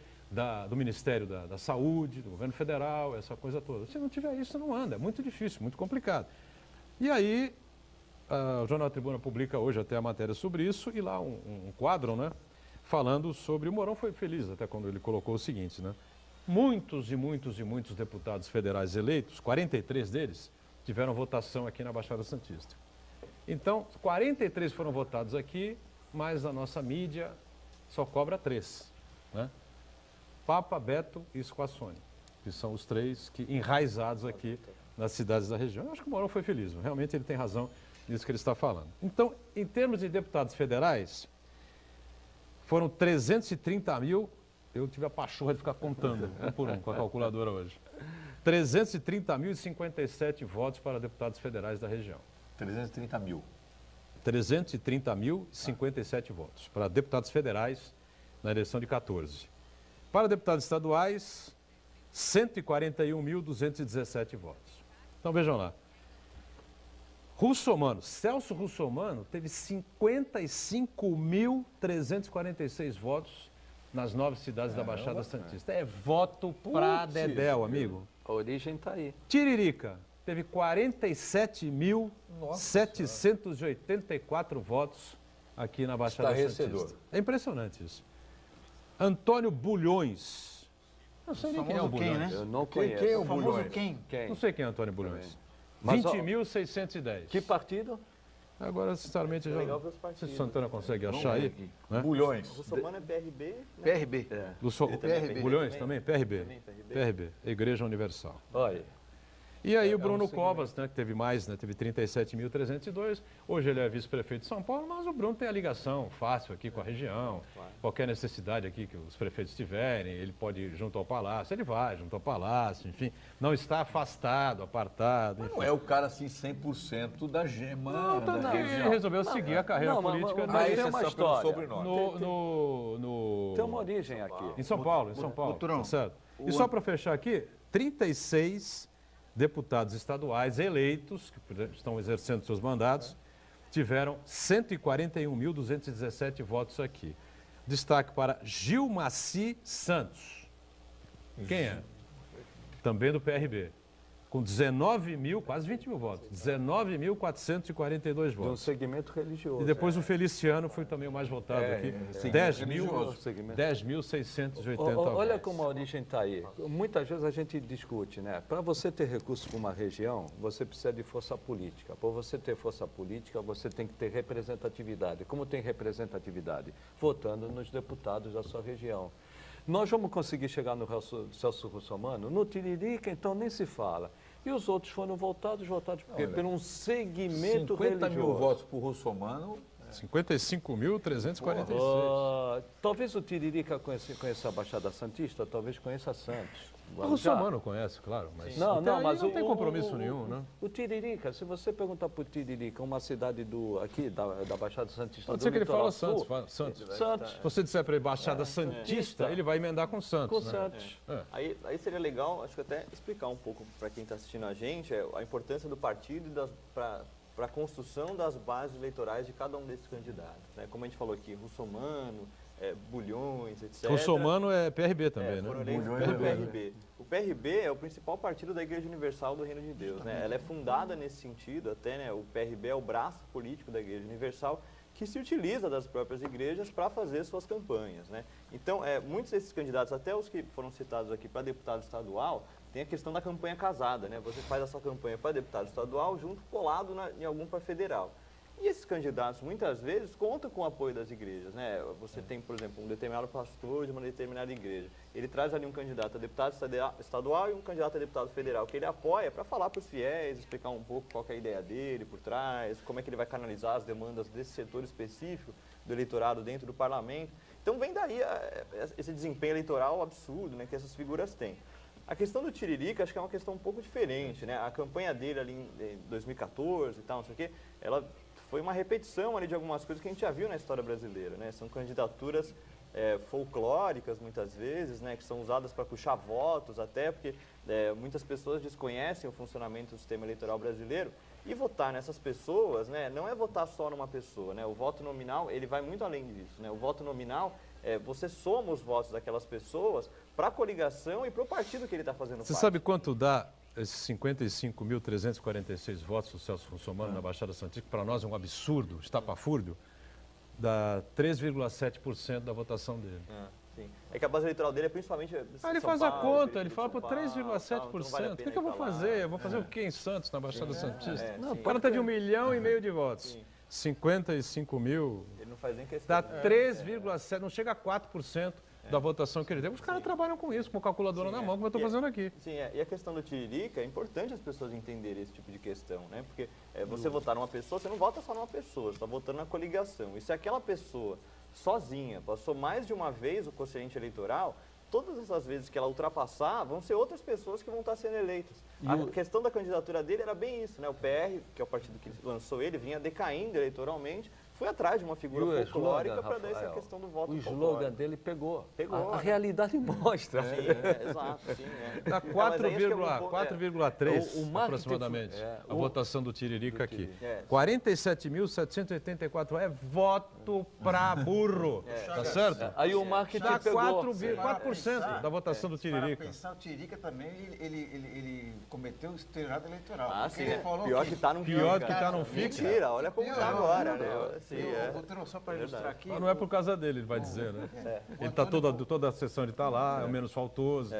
do Ministério da Saúde, do governo federal, essa coisa toda. Se não tiver isso, não anda. É muito difícil, muito complicado. E aí, o Jornal da Tribuna publica hoje até a matéria sobre isso, e lá um quadro, né? Falando sobre... O Mourão foi feliz até quando ele colocou o seguinte, né? Muitos e muitos e muitos deputados federais eleitos, 43 deles, tiveram votação aqui na Baixada Santista. Então, 43 foram votados aqui, mas a nossa mídia só cobra 3, né? Papa, Beto e Squassone, que são os 3 que enraizados aqui nas cidades da região. Eu acho que o Mourão foi feliz, realmente ele tem razão nisso que ele está falando. Então, em termos de deputados federais, foram 330 mil, eu tive a pachorra de ficar contando, um por um, com a calculadora hoje. 330.057 votos para deputados federais da região. 330 mil. 330.057 votos para deputados federais na eleição de 14. Para deputados estaduais, 141.217 votos. Então, vejam lá. Celso Russomano teve 55.346 votos nas 9 cidades da Baixada Santista. É voto pra dedéu, amigo. A origem está aí. Tiririca teve 47.784 votos aqui na Baixada Santista. É impressionante isso. Antônio Bulhões. Não sei nem quem é o Bulhões. Né? Eu não conheço. Quem é o Bulhões? Quem? Não sei quem é Antônio Bulhões. 20.610. Que partido? Agora, sinceramente, já... Legal ver os partidos. Se o Santana consegue achar aí. Né? Bulhões. O Russomano é PRB. Né? PRB. É. PRB. Bulhões também? PRB. PRB. Igreja Universal. Olha. E aí o Bruno Covas, né, que teve mais, né, teve 37.302. Hoje ele é vice-prefeito de São Paulo, mas o Bruno tem a ligação fácil aqui com a região. Qualquer necessidade aqui que os prefeitos tiverem, ele pode ir junto ao Palácio, ele vai junto ao Palácio, enfim. Não está afastado, apartado. Enfim. Não é o cara assim 100% da gema da região. Ele resolveu seguir a carreira política mas tem uma história. Tem uma origem aqui. Em São Paulo, tá certo? E só para fechar aqui, 36 deputados estaduais eleitos, que estão exercendo seus mandatos, tiveram 141.217 votos aqui. Destaque para Gilmaci Santos. Quem é? Também do PRB. com 19 mil, quase 20 mil votos, 19.442 De um votos. segmento religioso. E depois o Feliciano foi também o mais votado aqui, 10.680 Olha votos. como a origem está aí. Muitas vezes a gente discute, né? Para você ter recursos para uma região, você precisa de força política. Para você ter força política, você tem que ter representatividade. Como tem representatividade? Votando nos deputados da sua região. Nós vamos conseguir chegar no Celso Russomano? No Tiririca, então, nem se fala. E os outros foram votados por quê? Por um segmento 50 religioso. mil votos por Russomano. 55.346. Talvez o Tiririca conheça a Baixada Santista, talvez conheça Santos. O Russomano conhece, claro, mas Não, mas não tem compromisso nenhum, né? O Tiririca, se você perguntar para o Tiririca, uma cidade aqui da Baixada Santista, Pode do ser que ele litoral fala sul, Santos. Santos. Se você disser para ele Baixada Santista, ele vai emendar com Santos. Com né? Santos. Aí seria legal, acho que até explicar um pouco para quem está assistindo a gente a importância do partido para a construção das bases eleitorais de cada um desses candidatos. Né? Como a gente falou aqui, Russomano, Bulhões, etc. Russomano é PRB também, né? Foram eleitos pelo PRB. O PRB é o principal partido da Igreja Universal do Reino de Deus. Né? Ela é fundada nesse sentido, até, né? O PRB é o braço político da Igreja Universal que se utiliza das próprias igrejas para fazer suas campanhas. Né? Então, muitos desses candidatos, até os que foram citados aqui para deputado estadual, tem a questão da campanha casada. Né? Você faz a sua campanha para deputado estadual junto, colado em algum para federal. E esses candidatos, muitas vezes, contam com o apoio das igrejas. Né? Você tem, por exemplo, um determinado pastor de uma determinada igreja. Ele traz ali um candidato a deputado estadual e um candidato a deputado federal, que ele apoia para falar para os fiéis, explicar um pouco qual que é a ideia dele por trás, como é que ele vai canalizar as demandas desse setor específico do eleitorado dentro do parlamento. Então vem daí esse desempenho eleitoral absurdo, né, que essas figuras têm. A questão do Tiririca, acho que é uma questão um pouco diferente. Né? A campanha dele ali em 2014 e tal, não sei o quê, ela foi uma repetição ali de algumas coisas que a gente já viu na história brasileira, né? São candidaturas folclóricas, muitas vezes, né? Que são usadas para puxar votos, até porque muitas pessoas desconhecem o funcionamento do sistema eleitoral brasileiro. E votar nessas pessoas, né? Não é votar só numa pessoa, né? O voto nominal, ele vai muito além disso, né? O voto nominal, você soma os votos daquelas pessoas para a coligação e para o partido que ele está fazendo parte. Você sabe quanto dá esses 55.346 votos do Celso Russomano na Baixada Santista, que para nós é um absurdo, estapafúrdio, dá 3,7% da votação dele. Sim. É que a base eleitoral dele é principalmente Ele São faz Paulo, a conta, ele Espírito fala São por Paulo, 3,7%. vale a O pena que eu vou ir pra lá. fazer? Eu vou fazer o quê em Santos, na Baixada Santista? Não, O cara teve 1,5 milhão de votos. Sim. 55 mil, Ele não faz nem questão. dá 3,7%, não chega a 4% da votação que ele teve. Os caras trabalham com isso, com calculadora na mão, como eu estou fazendo aqui. Sim, e a questão do Tiririca, é importante as pessoas entenderem esse tipo de questão, né? Porque você votar numa pessoa, você não vota só numa pessoa, você está votando na coligação. E se aquela pessoa, sozinha, passou mais de uma vez o quociente eleitoral, todas essas vezes que ela ultrapassar, vão ser outras pessoas que vão estar sendo eleitas. A questão da candidatura dele era bem isso, né? O PR, que é o partido que lançou ele, vinha decaindo eleitoralmente, foi atrás de uma figura folclórica para dar essa questão do voto folclórico. O folclórico. slogan dele pegou. Pegou, A realidade mostra. Sim, exato. Sim, Dá 4,3 aproximadamente a votação do Tiririca aqui. 47.784 é voto pra burro. Tá certo? Aí o marketing Dá pegou. 4% da votação do Tiririca. Para pensar, o Tiririca também, ele cometeu estelionato eleitoral. Ah, Porque sim. ele falou Pior que tá, não fica. Pior que tá, não fica. Mentira, olha como tá agora, né? Sim, Vou só para ilustrar aqui. Mas não é por causa dele, ele vai dizer, né? Ele tá toda a sessão, ele tá lá, é o menos faltoso.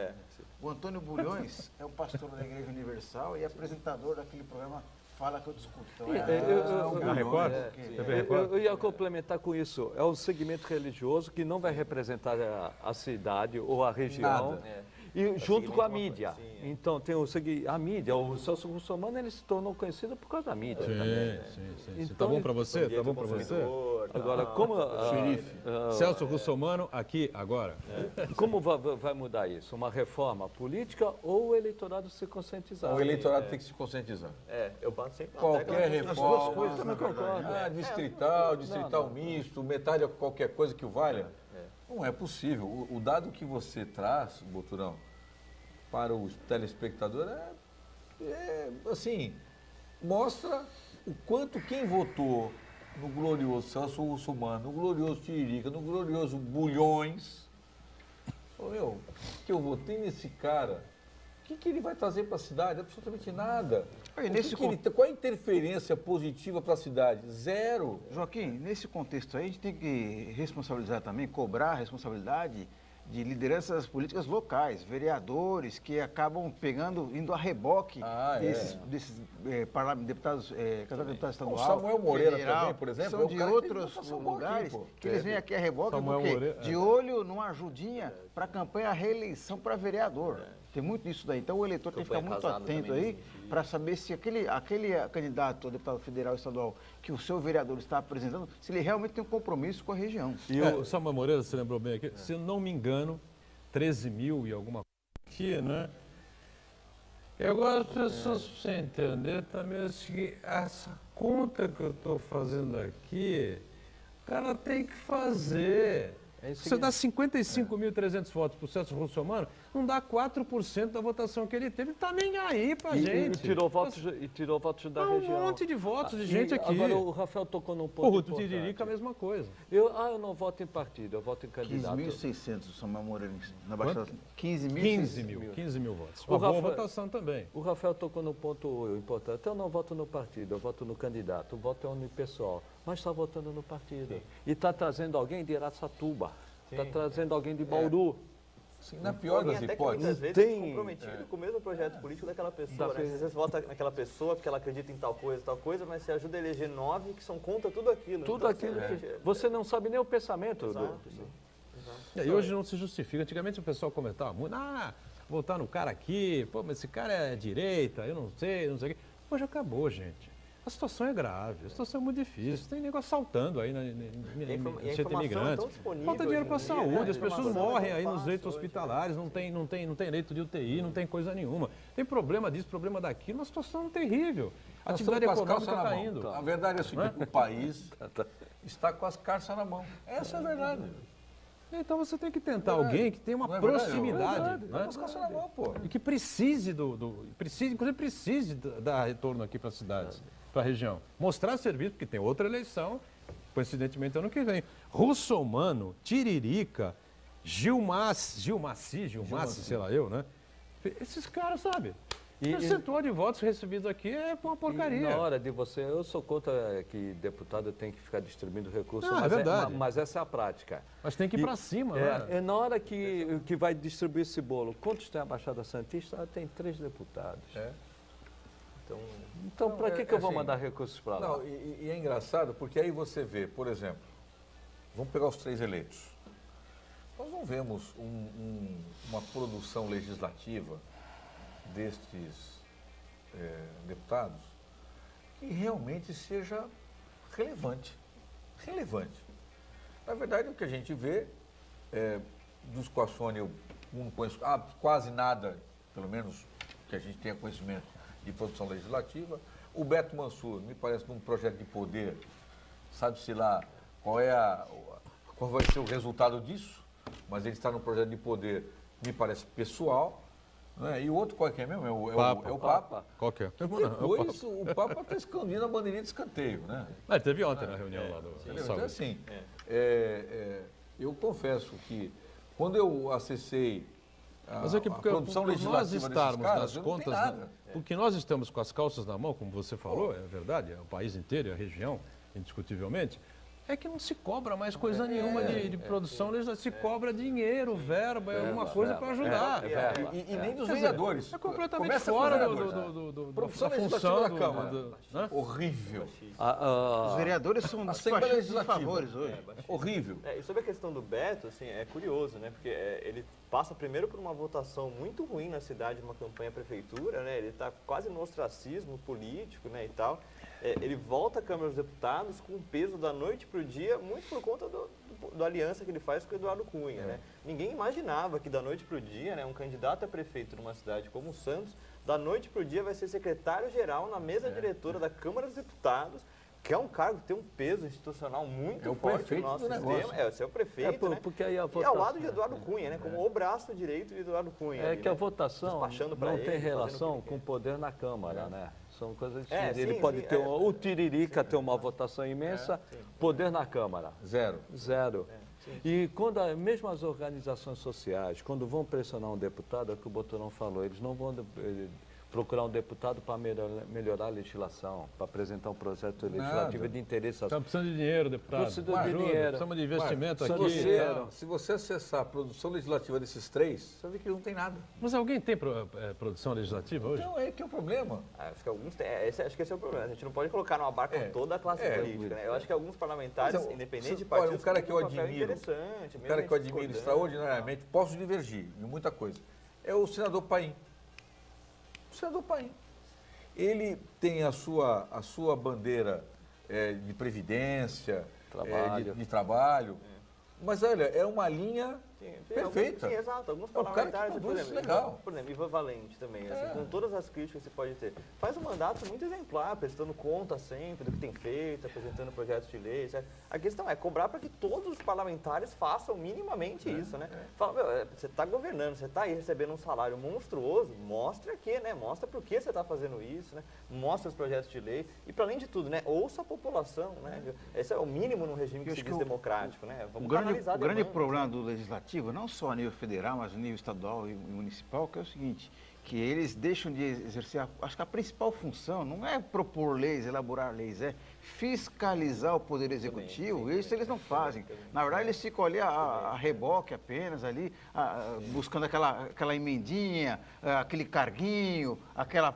O Antônio Bulhões é um pastor da Igreja Universal e apresentador daquele programa Fala Que Eu Discuto. Então, Na Record? TV Record? Eu ia complementar com isso. É um segmento religioso que não vai representar a cidade ou a região. E junto com a mídia. Então, tem a mídia. O Celso Russomano, ele se tornou conhecido por causa da mídia. Sim. Então, Tá bom pra você? Tá bom pra você? Agora, como... Celso Russomano, aqui, agora. Como vai mudar isso? Uma reforma política ou o eleitorado se conscientizar? O eleitorado tem que se conscientizar. Eu bato sempre na Qualquer tecla das reforma, duas coisas, também concordo. distrital misto, metade qualquer coisa que o valha, não é possível. O dado que você traz, Boturão, para o telespectador assim, mostra o quanto quem votou no glorioso Celso Russomano, no glorioso Tiririca, no glorioso Bulhões, que eu votei nesse cara, que ele vai trazer para a cidade? Absolutamente nada. Aí, nesse Qual a interferência positiva para a cidade? Zero. Joaquim, nesse contexto aí, a gente tem que responsabilizar também, cobrar a responsabilidade de lideranças políticas locais, vereadores que acabam indo a reboque desses deputados, candidatos a deputado estadual, o Samuel Moreira federal, também, por exemplo, são de outros lugares que eles vêm aqui a reboque de olho numa ajudinha para a campanha à reeleição para vereador. Tem muito disso daí. Então o eleitor tem que ficar muito atento aí para saber se aquele candidato a deputado federal e estadual que o seu vereador está apresentando, se ele realmente tem um compromisso com a região. E o Samuel Moreira, você lembrou bem aqui, se eu não me engano, 13 mil e alguma coisa aqui, né? E agora as pessoas precisam entender também o seguinte, essa conta que eu estou fazendo aqui, o cara tem que fazer. Você dá 55.300 votos para o Celso Russomano, não dá 4% da votação que ele teve. Ele está nem aí para a gente. E tirou votos da um região. Um monte de votos de gente aqui. Agora o Rafael tocou num ponto O importante. Tiririca, a mesma coisa. Eu não voto em partido, eu voto em candidato. 15.600 o Samuel Moreira na Baixada. 15 mil votos. O Uma boa Rafa- votação também. O Rafael tocou num ponto importante. Eu não voto no partido, eu voto no candidato. O voto é unipessoal. Mas está votando no partido. E está trazendo alguém de Araçatuba. Está trazendo alguém de Bauru. Sim, na pior das Alguém até que hipóteses. muitas vezes tem- comprometido com o mesmo projeto político daquela pessoa, né? Às vezes vota naquela pessoa porque ela acredita em tal coisa, mas você ajuda a eleger 9 que são contra tudo aquilo. Tudo Então, aquilo assim, que... Você não sabe nem o pensamento. Exato, E hoje não se justifica. Antigamente o pessoal comentava muito, votar no cara aqui, pô, mas esse cara é direita, eu não sei o quê. Hoje acabou, gente. A situação é grave, a situação é muito difícil. Tem nego assaltando aí E a no informação centro é tão imigrantes. disponível Falta dinheiro para hoje em dia, saúde, né? as A pessoas informação é morrem tão aí nos fácil leitos hoje, hospitalares, não tem leito de UTI, não tem coisa nenhuma. Tem problema disso, problema daquilo, uma situação terrível. A Nós atividade estamos com as econômica calças está na mão. indo. A verdade é o seguinte, o país está com as carças na mão. Essa é a verdade. Então você tem que tentar alguém que tenha uma Não é verdade? proximidade. É verdade. Né? Tá com as calças na mão, pô. E que inclusive precise dar retorno aqui para as cidades, para a região. Mostrar serviço, porque tem outra eleição, coincidentemente ano que vem. Russomano, Tiririca, Gilmassi, sei lá eu, né? Esses caras, sabe? O percentual de votos recebidos aqui é uma porcaria. Na hora de você, eu sou contra que deputado tem que ficar distribuindo recursos, Não, é verdade. mas essa é a prática. Mas tem que ir para cima, né? É na hora que vai distribuir esse bolo. Quantos tem a Baixada Santista? Ela tem 3 deputados. Então para que eu vou assim, mandar recursos para lá? Não, e é engraçado porque aí você vê, por exemplo, vamos pegar os 3 eleitos. Nós não vemos uma produção legislativa destes deputados que realmente seja relevante. Na verdade, o que a gente vê, dos Coassone, eu não conheço quase nada, pelo menos que a gente tenha conhecimento de produção legislativa. O Beto Mansur, me parece num projeto de poder, sabe-se lá qual vai ser o resultado disso, mas ele está num projeto de poder, me parece pessoal. Né? E o outro qual é que é mesmo? É o Papa. Qual que é? Depois o Papa está escondendo a bandeirinha de escanteio, né? Teve ontem na reunião lá do Então, Saúde. assim, eu confesso que quando eu acessei Mas é que a porque produção por nós legislativa estarmos desses caras, nas eu não tenho contas, nada. porque nós estamos com as calças na mão, como você falou, é verdade, é o país inteiro, é a região, indiscutivelmente, é que não se cobra mais coisa nenhuma de produção legislativa, se cobra dinheiro, verba, alguma coisa para ajudar. E nem dos vereadores. É completamente Começa com os fora vereadores. Produção da legislativa função da Câmara. né? Horrível. Os vereadores são Assembleia despachantes de Legislativa. favores hoje. Horrível. E sobre a questão do Beto, assim, é curioso, né? Porque ele passa primeiro por uma votação muito ruim na cidade, numa campanha à prefeitura, né? Ele está quase no ostracismo político, né, e tal. Ele volta à Câmara dos Deputados com o peso da noite para o dia, muito por conta da aliança que ele faz com o Eduardo Cunha, né? Ninguém imaginava que da noite para o dia, né, um candidato a prefeito numa cidade como o Santos, da noite para o dia vai ser secretário-geral na mesa diretora da Câmara dos Deputados, que é um cargo que tem um peso institucional muito forte no nosso sistema. Você é o prefeito, né? Porque aí a E votação, ao lado de Eduardo Cunha, né? Como o braço direito de Eduardo Cunha. que a votação despachando pra não ele, tem fazendo relação o que com o poder na Câmara, né? São coisas distintas. sim, Ele pode sim, ter o Tiririca ter uma votação imensa, poder na Câmara, Zero. zero. E quando mesmo as organizações sociais, quando vão pressionar um deputado, é o que o Botorão falou, eles não vão procurar um deputado para melhorar a legislação, para apresentar um projeto legislativo de interesse. Estamos precisando de dinheiro, deputado. Precisamos de dinheiro. Precisamos de investimento Marcos, aqui. se você acessar a produção legislativa desses três, você vê que não tem nada. Mas alguém tem produção legislativa hoje? Então, é que é o problema. Acho que alguns têm. Acho que esse é o problema. A gente não pode colocar numa barca toda a classe política, né? Eu acho que alguns parlamentares, independente de partidos, olha, um cara que eu têm um papel admiro, interessante. um cara que eu admiro extraordinariamente, posso divergir em muita coisa, é o senador Paim. O senador Paim. Ele tem a sua bandeira de previdência, de trabalho, mas olha, é uma linha perfeita. Sim, exato. Alguns É o cara que parlamentares, produz isso legal. por exemplo, Ivan Valente também, assim, com todas as críticas que você pode ter. Faz um mandato muito exemplar, prestando conta sempre do que tem feito, apresentando projetos de lei. Certo? A questão é cobrar para que todos os parlamentares façam minimamente isso, né? Fala, meu, você está governando, você está aí recebendo um salário monstruoso, mostra aqui, né? Mostra por que você está fazendo isso, né? Mostra os projetos de lei e, para além de tudo, né? Ouça a população, né? Esse é o mínimo num regime que se diz democrático, né? Vamos O grande problema do legislativo, não só a nível federal, mas a nível estadual e municipal, que é o seguinte, que eles deixam de exercer, acho que a principal função não é propor leis, elaborar leis, é fiscalizar o Poder Executivo, isso eles não fazem. Na verdade, eles ficam ali a reboque apenas, ali, buscando aquela emendinha, aquele carguinho, aquela...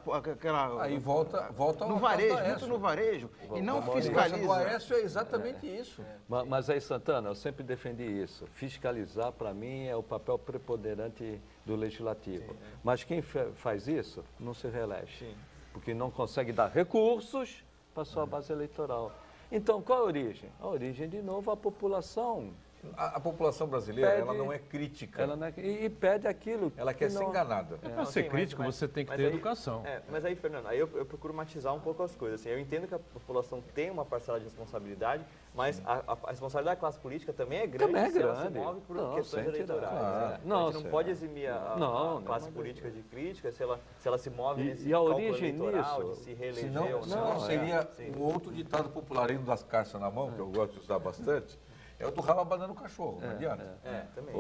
Aí volta no varejo, muito no varejo, e não fiscaliza. O Aécio é exatamente isso. Mas aí, Santana, eu sempre defendi isso. Fiscalizar, para mim, é o papel preponderante do Legislativo. Mas quem faz isso não se reelege, porque não consegue dar recursos para a sua base eleitoral. Então, qual a origem? A origem, de novo, a população. A população brasileira, ela não é crítica. E pede aquilo. Ela quer ser enganada. Para ser crítico, você tem que ter educação. Mas aí, Fernando, aí eu procuro matizar um pouco as coisas. Assim, eu entendo que a população tem uma parcela de responsabilidade, mas a responsabilidade da classe política também é grande. Também é grande. Ela se move por questões eleitorais. Claro. Né? A gente não pode eximir a classe política de crítica se ela se move nesse cálculo eleitoral de se reeleger ou não. Senão seria um outro ditado popular, indo das carças na mão, que eu gosto de usar bastante, é o do rabo abanando o cachorro, não adianta. Também.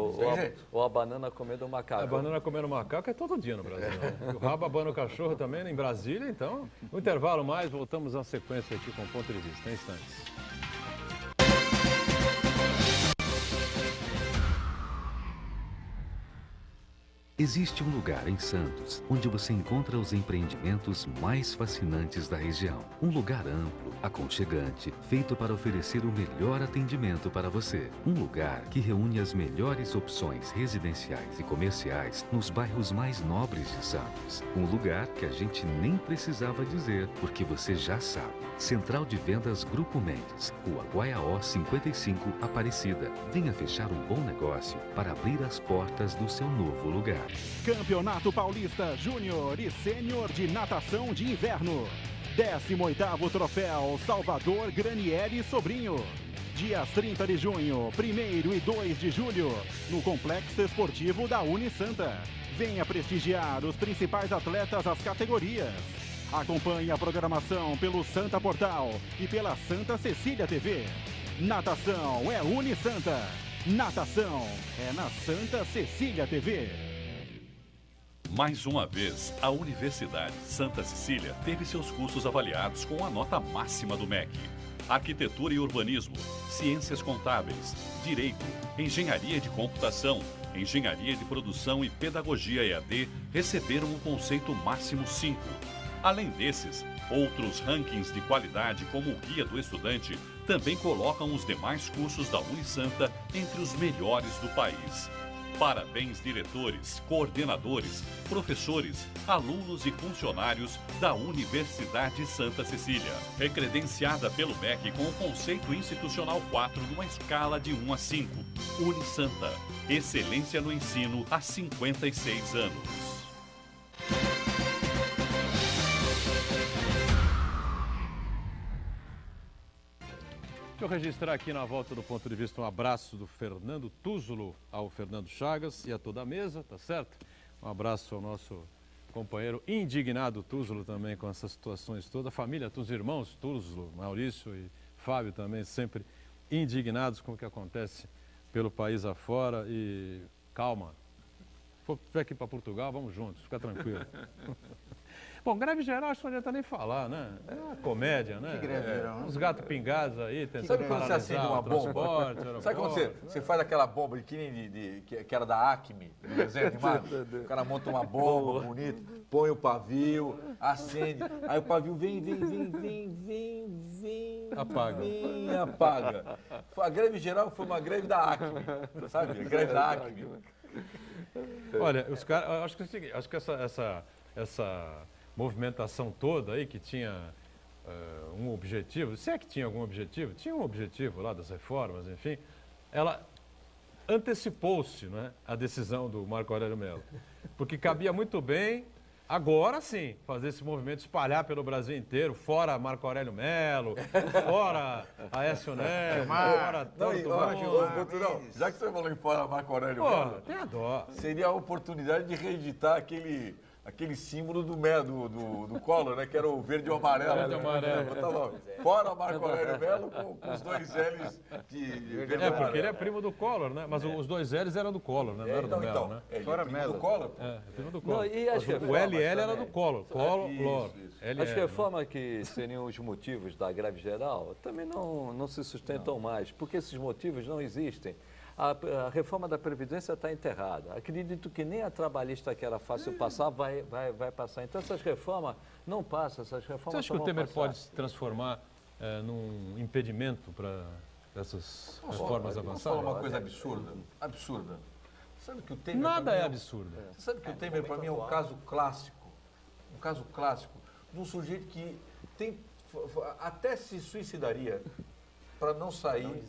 Ou a banana comendo o macaco. A banana comendo macaco é todo dia no Brasil. O rabo abana o cachorro também em Brasília, então. Um intervalo mais, voltamos à sequência aqui com o Ponto de Vista, em instantes. Existe um lugar em Santos onde você encontra os empreendimentos mais fascinantes da região. Um lugar amplo, aconchegante, feito para oferecer o melhor atendimento para você. Um lugar que reúne as melhores opções residenciais e comerciais nos bairros mais nobres de Santos. Um lugar que a gente nem precisava dizer, porque você já sabe. Central de Vendas Grupo Mendes, Rua Guaiaó 55, Aparecida. Venha fechar um bom negócio para abrir as portas do seu novo lugar. Campeonato Paulista Júnior e Sênior de Natação de Inverno. 18º Troféu Salvador Granieri Sobrinho. Dias 30 de junho, 1º e 2 de julho, no Complexo Esportivo da Unisanta. Venha prestigiar os principais atletas das categorias. Acompanhe a programação pelo Santa Portal e pela Santa Cecília TV. Natação é Unisanta. Natação é na Santa Cecília TV. Mais uma vez, a Universidade Santa Cecília teve seus cursos avaliados com a nota máxima do MEC. Arquitetura e Urbanismo, Ciências Contábeis, Direito, Engenharia de Computação, Engenharia de Produção e Pedagogia EAD receberam o conceito máximo 5. Além desses, outros rankings de qualidade, como o Guia do Estudante, também colocam os demais cursos da Unisanta entre os melhores do país. Parabéns, diretores, coordenadores, professores, alunos e funcionários da Universidade Santa Cecília. É credenciada pelo MEC com o conceito institucional 4 numa escala de 1 a 5. Unisanta. Excelência no ensino há 56 anos. Deixa eu registrar aqui na volta do Ponto de Vista um abraço do Fernando Túzulo ao Fernando Chagas e a toda a mesa, tá certo? Um abraço ao nosso companheiro indignado Túzulo também com essas situações todas. A família, os irmãos Túzulo, Maurício e Fábio também sempre indignados com o que acontece pelo país afora e calma. Se for aqui para Portugal, vamos juntos, fica tranquilo. Bom, greve geral, acho que não adianta nem falar, né? É uma comédia, né? Que greve geral, né? Uns gatos pingados aí, tentando Sabe quando você acende paralisar uma o bomba? transporte, Sabe quando você faz aquela bomba que era da Acme, no desenho animado? O cara monta uma bomba bonita, põe o pavio, acende, aí o pavio vem, apaga. apaga. A greve geral foi uma greve da Acme, sabe? A greve da Acme. Olha, os caras, acho que é o seguinte, acho que essa movimentação toda aí que tinha um objetivo, se é que tinha algum objetivo, tinha um objetivo lá das reformas, enfim, ela antecipou-se, né, a decisão do Marco Aurélio Mello, porque cabia muito bem, agora sim, fazer esse movimento espalhar pelo Brasil inteiro, fora Marco Aurélio Mello, fora Aécio Neves, fora todo mundo. Já que você falou em fora Marco Aurélio Pô, Mello, tem a dó. seria a oportunidade de reeditar aquele símbolo do Collor, né? Que era o verde e o amarelo. Verde e amarelo. Botava fora Marco Aurélio Mello com os dois L's de verde e amarelo. Porque ele é primo do Collor, né? Mas os dois L's eram do Collor, né? Não era do Mello, né? Fora Mello. Do Collor? É, primo do Collor. Não, e as O reformas LL era também? do Collor. Collor. LL, As reformas que seriam os motivos da greve geral também não se sustentam mais, porque esses motivos não existem. A reforma da Previdência está enterrada. Acredito que nem a trabalhista que era fácil passar vai passar. Então essas reformas não passam, essas reformas Você acha que o Temer pode se transformar num impedimento para essas reformas Vamos avançarem? falar uma coisa absurda? Absurda. Sabe que o Temer, Nada pra mim, é absurdo. Você sabe que o Temer, para mim, é um caso clássico de um sujeito que até se suicidaria para não sair,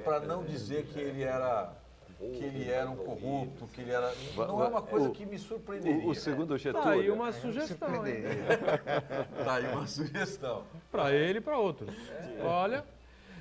para não dizer que ele era um corrupto, que ele era... Não é uma coisa que me surpreenderia. O segundo Getúlio... Tá aí uma sugestão, hein? Tá aí uma sugestão. Para ele e para outros. Olha...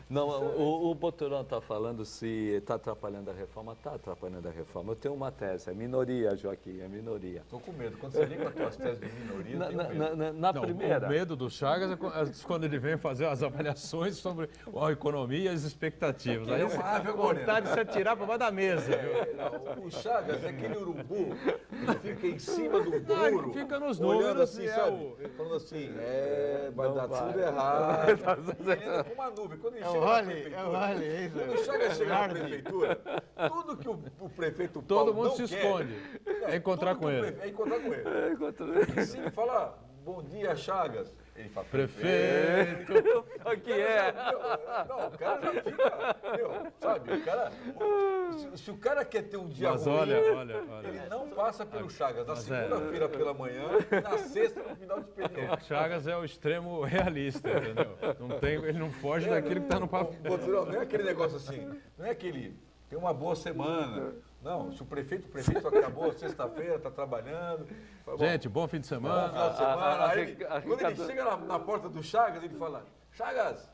Não, o Boturão está falando se está atrapalhando a reforma. Está atrapalhando a reforma. Eu tenho uma tese, é minoria, Joaquim, é minoria. Estou com medo. Quando você liga as tuas teses de minoria, eu tenho medo. Na Não, primeira... O medo do Chagas é quando ele vem fazer as avaliações sobre a economia e as expectativas. Aí você tem vontade de se atirar para baixo da mesa. Viu? O Chagas é aquele urubu que fica em cima do muro, fica nos olhando números assim, e sabe? Falando assim, vai dar tudo errado. E ele anda com uma nuvem. Quando ele chega na prefeitura, quando o Chagas chega na prefeitura, tudo que o prefeito Paulo Todo mundo não se quer, esconde. É encontrar com ele. É encontrar com ele. E se ele fala, bom dia, Chagas, ele fala, Prefeito. O que é? Não, o cara já fica, sabe, o cara, se o cara quer ter um dia Mas ruim, olha. ele não passa pelo Chagas, na segunda-feira pela manhã, na sexta, no final de expediente. O Chagas é o extremo realista, entendeu? Ele não foge daquilo que está no papel. Não é aquele negócio assim, não é aquele, tem uma boa semana. Não, se o prefeito acabou sexta-feira, está trabalhando. Gente, bom fim de Bom semana. final de semana. Aí quando ele chega na porta do Chagas, ele fala, Chagas.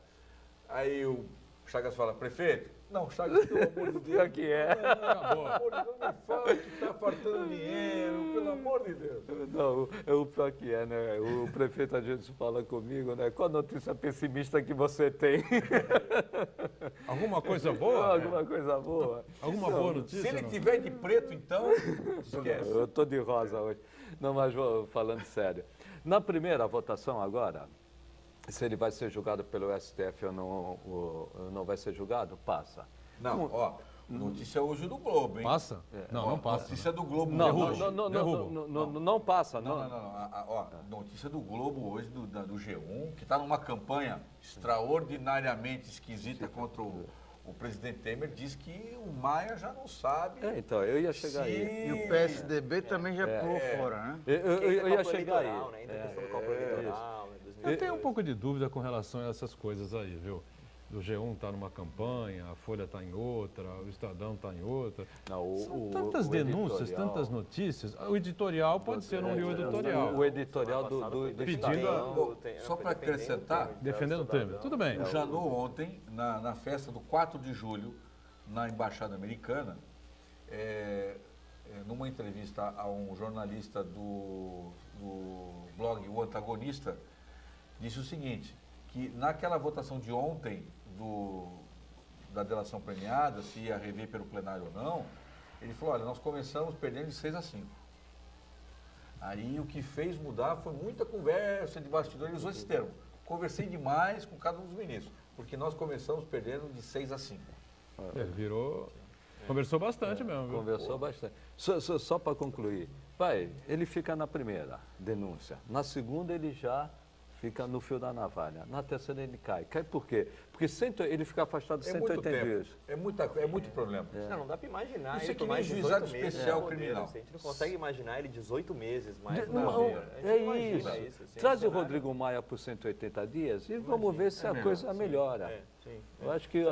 Aí o Chagas fala, prefeito. Não, Chagas, pelo amor de Deus. O que é? Pelo amor de Deus, não me fala que está faltando dinheiro, pelo amor de Deus. Não, o pior que é, né? O prefeito às vezes fala comigo, né? Qual a notícia pessimista que você tem? Alguma coisa boa? Alguma coisa boa? Alguma boa notícia? Se ele não? tiver de preto, então, esquece. Eu estou de rosa hoje. Não, mas falando sério. Na primeira votação agora, se ele vai ser julgado pelo STF ou não vai ser julgado, passa. Não, ó, notícia hoje do Globo, hein? Passa? Não passa. Notícia do Globo Não passa, não. Ó, notícia do Globo hoje, do G1, que está numa campanha extraordinariamente esquisita contra o presidente Temer, diz que o Maia já não sabe. Então, eu ia chegar aí. E o PSDB também já pulou fora, né? Eu ia chegar aí. Ainda a questão do cálculo eleitoral, né? Eu tenho um pouco de dúvida com relação a essas coisas aí, viu? O G1 está numa campanha, a Folha está em outra, o Estadão está em outra. Não, São tantas denúncias, tantas notícias. O editorial pode ser um rio editorial. O editorial do Pedindo Só para acrescentar, defendendo o Temer. Tudo bem. o Janot ontem, na festa do 4 de julho, na Embaixada Americana, numa entrevista a um jornalista do blog O Antagonista, disse o seguinte, que naquela votação de ontem da delação premiada, se ia rever pelo plenário ou não, ele falou, olha, nós começamos perdendo de 6-5. Aí o que fez mudar foi muita conversa de bastidor, ele usou esse termo. Conversei demais com cada um dos ministros, porque nós começamos perdendo de 6-5. Ele virou... Conversou bastante mesmo, viu? Conversou bastante. Só para concluir, ele fica na primeira denúncia. Na segunda, ele já fica no fio da navalha. Na terceira, ele cai. Cai por quê? Porque ele fica afastado 180 dias. É muito problema. Não dá para imaginar Isso ele é que por nem mais 18 juizado meses especial no poder, criminal. assim. A gente não consegue imaginar ele 18 meses mais no Não, poder. A gente é não isso. imagina isso, assim, Traz o cenário. Rodrigo Maia por 180 dias e vamos ver se a coisa melhora. Sim. Eu acho que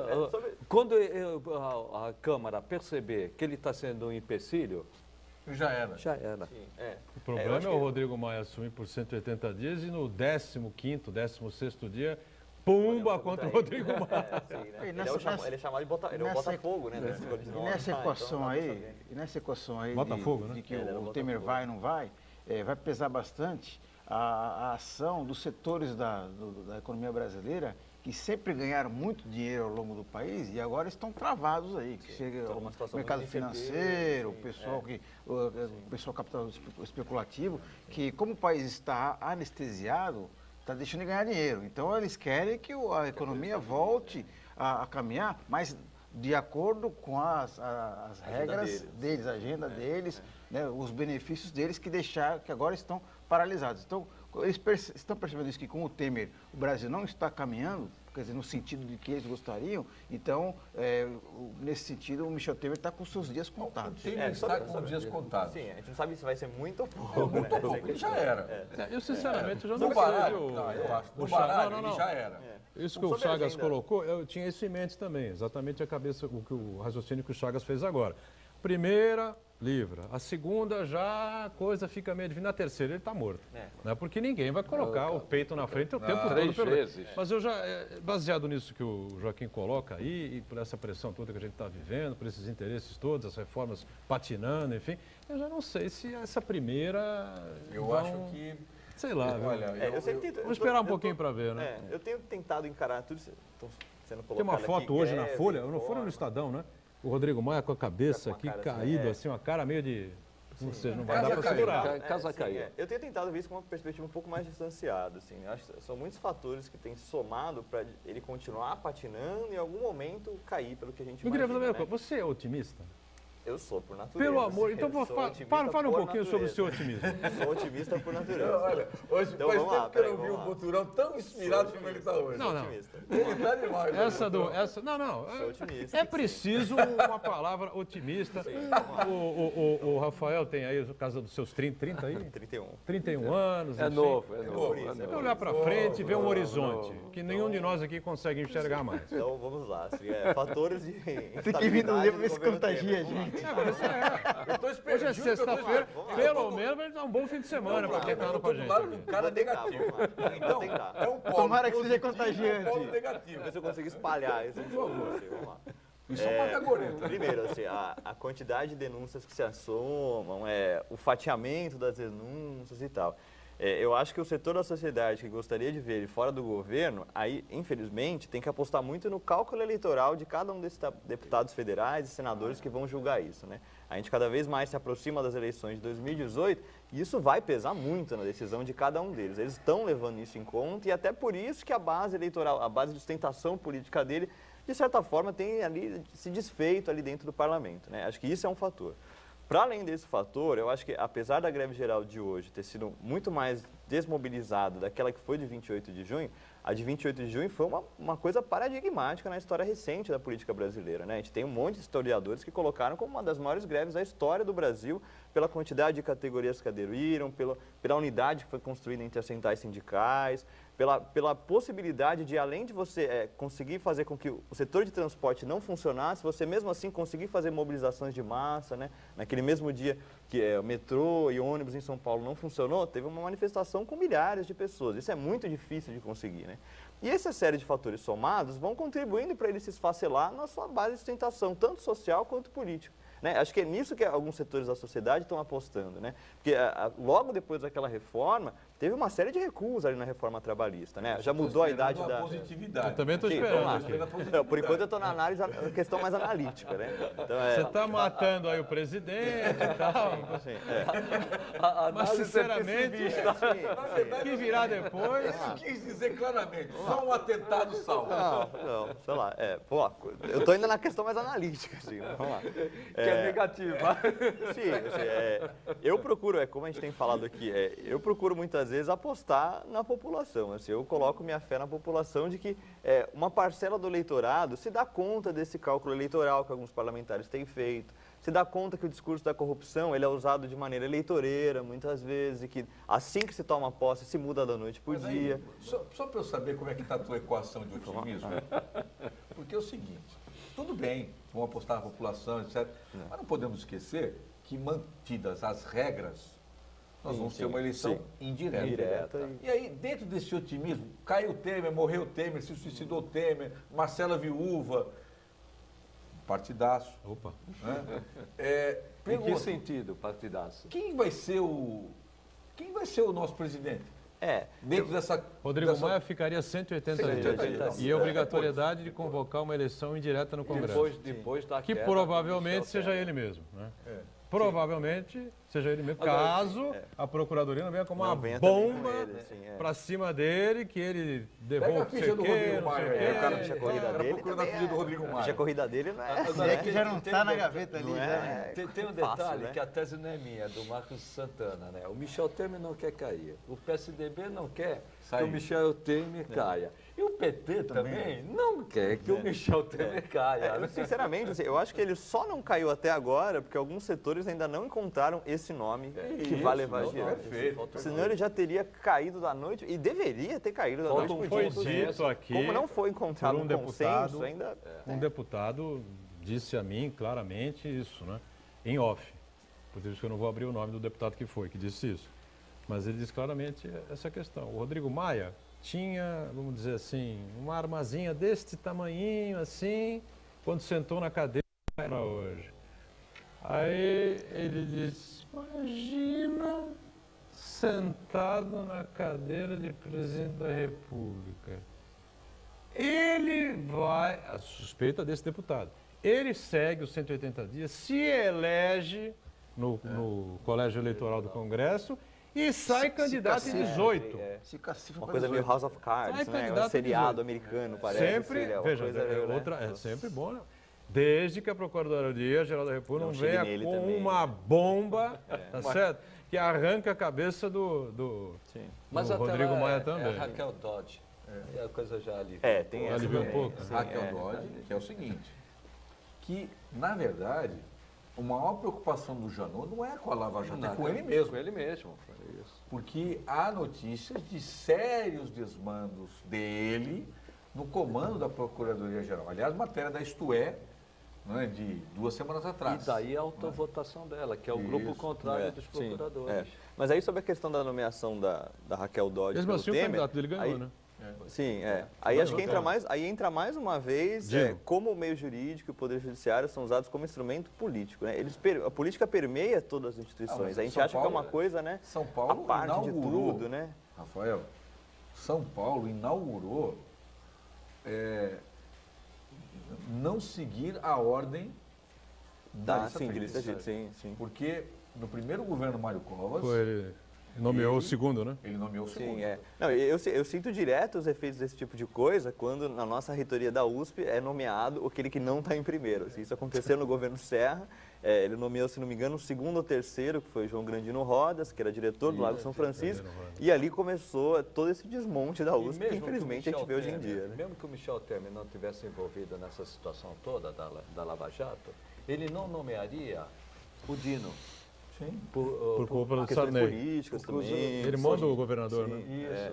quando a Câmara perceber que ele está sendo um empecilho, Já era. já era. Sim, O problema é o Rodrigo Maia assumir por 180 dias e no 15º, 16º dia, pumba contra o Rodrigo Maia. Ele é chamado de Botafogo, né? E nessa equação aí, Botafogo, de né? que o Temer vai ou não vai, vai pesar bastante a ação dos setores da economia brasileira que sempre ganharam muito dinheiro ao longo do país e agora estão travados aí. Que chega o mercado financeiro, o pessoal capital especulativo, que como o país está anestesiado, está deixando de ganhar dinheiro. Então eles querem que a economia volte a caminhar, mas de acordo com as regras deles, a agenda deles, né, os benefícios deles que agora estão paralisados. Então, eles estão percebendo isso, que com o Temer o Brasil não está caminhando, quer dizer, no sentido de que eles gostariam, então, nesse sentido, o Michel Temer está com seus dias contados. O Temer está com os dias contados. Sim, a gente não sabe se vai ser muito ou pouco. Muito pouco, ele já era. Eu, sinceramente, já No não baralho, sei, viu? eu acho. No O Chagas- baralho, não, não, ele não. já era. Isso que o Sobre a Chagas agenda. colocou, eu tinha isso em mente também, exatamente o raciocínio que o Chagas fez agora. Primeira, livra. A segunda, já a coisa fica meio difícil. Na terceira, ele está morto. Né? Porque ninguém vai colocar o peito na frente o tempo todo. 3 vezes. Mas eu já, baseado nisso que o Joaquim coloca aí, e por essa pressão toda que a gente está vivendo, por esses interesses todos, as reformas patinando, enfim, eu já não sei se essa primeira... Eu acho que... Sei lá, viu? Olha, Vamos esperar um pouquinho para ver, né? Eu tenho tentado encarar tudo isso. Estão sendo Tem uma colocado foto aqui, hoje na greve, Folha, no Folha fora. no Estadão, né? O Rodrigo Maia com a cabeça Com a aqui cara assim, caído, assim, uma cara meio de... Não sei, não vai Casa dar para caiu. segurar. Casa caiu. Eu tenho tentado ver isso com uma perspectiva um pouco mais distanciada. Assim. Eu acho que são muitos fatores que têm somado para ele continuar patinando e em algum momento cair, pelo que a gente Eu queria imagina. fazer uma Né? coisa. Você é otimista? Eu sou, por natureza. Pelo amor, assim. então Eu sou otimista fala um por pouquinho sobre o natureza. seu otimismo. Sou otimista por natureza. Olha, hoje Então, faz vamos tempo lá, que eu peraí, não vi vamos um lá. Boturão tão inspirado como ele está hoje. Não, não. Otimista. Ele está demais. né, Boturão? Não. Sou otimista. É preciso uma palavra otimista. O Rafael tem aí, no caso dos seus 30 aí? 31 anos. É enfim. novo, é Por novo. isso, Tem que olhar para frente e ver um horizonte, que nenhum de nós aqui consegue enxergar mais. Então vamos lá. Assim, fatores de. Tem que vir no livro, ver se contagia, gente. É, mas isso Eu tô esperando. hoje é juro que eu tô sexta-feira, esperando. pelo menos vai dar um bom fim de semana para quem está Eu com tô a do gente. lado de um aqui. cara negativo. Então, é um polo Tomara que seja positivo, contagiante. um polo negativo. Ver se eu consigo espalhar isso. Por favor. Assim, vamos lá. Isso é uma cagorenta. Primeiro, assim, a quantidade de denúncias que se assomam, o fatiamento das denúncias e tal. Eu acho que o setor da sociedade que gostaria de ver ele fora do governo, aí, infelizmente, tem que apostar muito no cálculo eleitoral de cada um desses deputados federais e senadores que vão julgar isso, né? A gente cada vez mais se aproxima das eleições de 2018 e isso vai pesar muito na decisão de cada um deles. Eles estão levando isso em conta e até por isso que a base eleitoral, a base de sustentação política dele, de certa forma, tem ali se desfeito ali dentro do parlamento, né? Acho que isso é um fator. Para além desse fator, eu acho que apesar da greve geral de hoje ter sido muito mais desmobilizada daquela que foi de 28 de junho, a de 28 de junho foi uma coisa paradigmática na história recente da política brasileira, né? A gente tem um monte de historiadores que colocaram como uma das maiores greves da história do Brasil pela quantidade de categorias que aderiram, pela unidade que foi construída entre as centrais sindicais, pela possibilidade de, além de você conseguir fazer com que o setor de transporte não funcionasse, você mesmo assim conseguir fazer mobilizações de massa, né? Naquele mesmo dia que o metrô e ônibus em São Paulo não funcionou, teve uma manifestação com milhares de pessoas. Isso é muito difícil de conseguir, né? E essa série de fatores somados vão contribuindo para ele se esfacelar na sua base de sustentação, tanto social quanto política. Né? Acho que é nisso que alguns setores da sociedade estão apostando, né? Porque logo depois daquela reforma, teve uma série de recuos ali na reforma trabalhista, né? Já mudou a idade da... positividade. Eu também estou Sim, esperando vamos lá. aqui. Não, por enquanto eu estou na análise, a questão mais analítica, né? Então, Você está matando aí o presidente e tal. Assim, Mas, sinceramente, o que virá depois... Eu quis dizer claramente, só um atentado salvo. Não, sei lá. Eu estou ainda na questão mais analítica, assim, né? Vamos lá. Que é negativa. Sim, assim, eu procuro, como a gente tem falado aqui, eu procuro muitas vezes apostar na população. Assim, eu coloco minha fé na população de que uma parcela do eleitorado se dá conta desse cálculo eleitoral que alguns parlamentares têm feito, se dá conta que o discurso da corrupção ele é usado de maneira eleitoreira, muitas vezes, e que assim que se toma posse, se muda da noite para o dia. Aí, só para eu saber como é que está a tua equação de otimismo, porque é o seguinte, tudo bem, vamos apostar na população, etc., mas não podemos esquecer que, mantidas as regras, nós vamos ter uma eleição indireta. E aí, dentro desse otimismo, caiu o Temer, morreu o Temer, se suicidou o Temer, Marcela viúva, partidaço. Opa. Né? Em que sentido, partidaço? Quem vai ser o nosso presidente? Dentro dessa... Rodrigo Maia ficaria 180 dias. E a obrigatoriedade de convocar uma eleição indireta no Congresso. Depois da Que queda provavelmente do seja ele mesmo. Né? Provavelmente seja ele mesmo, caso a Procuradoria não venha como uma bomba para cima dele, que ele devolva a ficha do Rodrigo Maia. O cara puxa a corrida dele. Procurando a ficha do Rodrigo Maia. Puxa a corrida dele, não é? É que já não está na gaveta ali. Tem um detalhe fácil, né? que a tese não é minha, é do Marcos Santana, né? O Michel Temer não quer cair. O PSDB não quer que o Michel Temer caia. E o PT também não quer que o Michel Temer caia. Mas, sinceramente, assim, eu acho que ele só não caiu até agora porque alguns setores ainda não encontraram esse nome que vai levar adiante. Senão ele já teria caído da noite e deveria ter caído da noite pro Foi dia. dito aqui, Como não foi encontrado por um consenso ainda... Um deputado disse a mim claramente isso, né? Em off. Por isso que eu não vou abrir o nome do deputado que disse isso. Mas ele disse claramente essa questão. O Rodrigo Maia tinha, vamos dizer assim, uma armazinha deste tamanhinho, assim, quando sentou na cadeira hoje. Aí ele disse, imagina sentado na cadeira de presidente da República. Ele vai, a suspeita desse deputado, ele segue os 180 dias, se elege no colégio eleitoral do Congresso e sai candidato em 18. Uma coisa meio House of Cards, né? Um seriado americano, parece. Sempre, veja, é sempre bom, né? Desde que a Procuradoria-Geral da República não venha com uma bomba, tá certo? Que arranca a cabeça do Rodrigo Maia também. É Raquel Dodge. E a coisa já alivia. Tem essa. Alivia um pouco. Raquel Dodge, que é o seguinte, que, na verdade, a maior preocupação do Janot não é com a Lava Jato, é com ele mesmo. Com ele mesmo. Porque há notícias de sérios desmandos dele no comando da Procuradoria-Geral. Aliás, matéria da Isto É, né, de 2 semanas atrás. E daí a autovotação dela, que é o grupo contrário dos procuradores. Mas aí sobre a questão da nomeação da Raquel Dodge Mesmo assim, o candidato dele ganhou, né? Sim, Aí acho que entra mais uma vez como o meio jurídico e o Poder Judiciário são usados como instrumento político. Né? A política permeia todas as instituições. A gente acha que é uma coisa, né? São Paulo a parte inaugurou, de tudo, né? Rafael, São Paulo inaugurou não seguir a ordem da lista sim. Porque no primeiro governo Mário Covas... Ele nomeou o segundo, né? Ele nomeou o segundo. Não, eu sinto direto os efeitos desse tipo de coisa quando na nossa reitoria da USP é nomeado aquele que não está em primeiro. Assim, isso aconteceu no governo Serra. Ele nomeou, se não me engano, o segundo ou terceiro, que foi João Grandino Rodas, que era diretor do Lago São Francisco. E ali começou todo esse desmonte da USP, que infelizmente a gente vê hoje em dia. Né? Mesmo que o Michel Temer não tivesse envolvido nessa situação toda da Lava Jato, ele não nomearia o Dino. Por culpa do questões Sarney. políticas também. Ele manda o governador, né?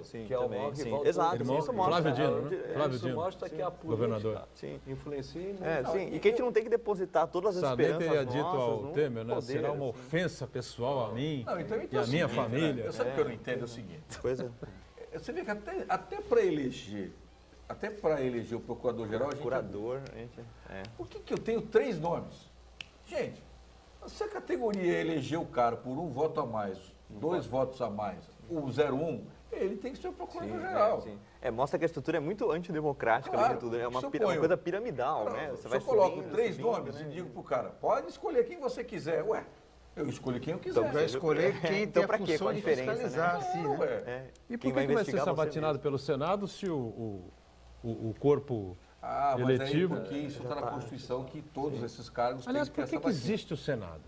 Isso, que é o maior rival. Exato, isso mostra. Flávio Dino, né? Flávio Dino. Mostra que a política influencia muito. E que a gente não tem que depositar todas as Sarney esperanças teria dito nossas ao no Temer, né? poder, Será uma ofensa pessoal a mim e é a minha família. Eu sabe o que eu não entendo é o seguinte. Você vê que até para eleger o Procurador-Geral, Por que eu tenho 3 nomes? Gente, se a categoria eleger o cara por 1 voto a mais, 2 votos a mais, o 01, ele tem que ser o procurador-geral. Mostra que a estrutura é muito antidemocrática, além de tudo. É uma coisa piramidal, né? Se eu coloco 3 nomes e digo pro cara, pode escolher quem você quiser. Ué, eu escolho quem eu quiser. Então, vai escolher quem tem a função de fiscalizar, né? sim, né? E por que vai ser sabatinado pelo Senado se o corpo eletivo... Mas porque isso está na Constituição, que todos esses cargos Aliás, têm que por ter que existe o Senado?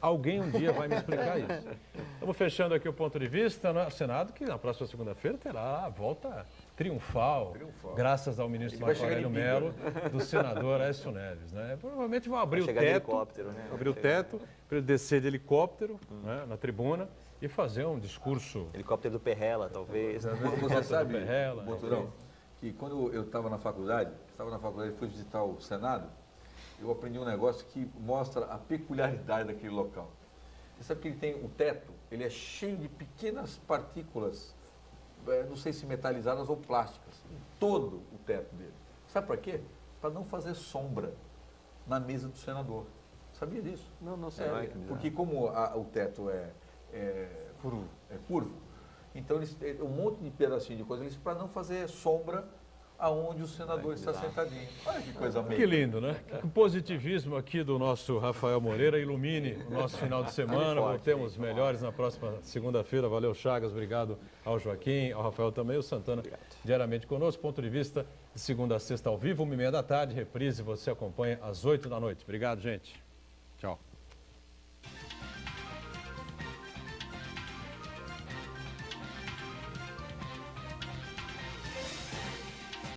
Alguém um dia vai me explicar isso. Estamos fechando aqui o ponto de vista, né? O Senado, que na próxima segunda-feira terá a volta triunfal, graças ao ministro Marco Aurélio Mello, do senador Aécio Neves. Né? Provavelmente vão abrir o teto, abrir o teto para ele descer de helicóptero, né, na tribuna e fazer um discurso. Helicóptero do Perrella, talvez. Você sabe, Boturão, que quando eu estava na faculdade e fui visitar o Senado, eu aprendi um negócio que mostra a peculiaridade daquele local. Você sabe que ele tem o teto, ele é cheio de pequenas partículas, não sei se metalizadas ou plásticas, em todo o teto dele. Sabe para quê? Para não fazer sombra na mesa do senador. Sabia disso? Não sei. Porque como o teto é curvo, então um monte de pedacinho de coisa, para não fazer sombra aonde o senador está sentadinho. Olha que coisa meio. Que lindo, né? O positivismo aqui do nosso Rafael Moreira ilumine o nosso final de semana. Voltemos melhores na próxima segunda-feira. Valeu, Chagas. Obrigado ao Joaquim, ao Rafael também, o Santana, diariamente conosco. Ponto de vista de segunda a sexta ao vivo, 1h30 da tarde. Reprise você acompanha às 8 da noite. Obrigado, gente. Tchau.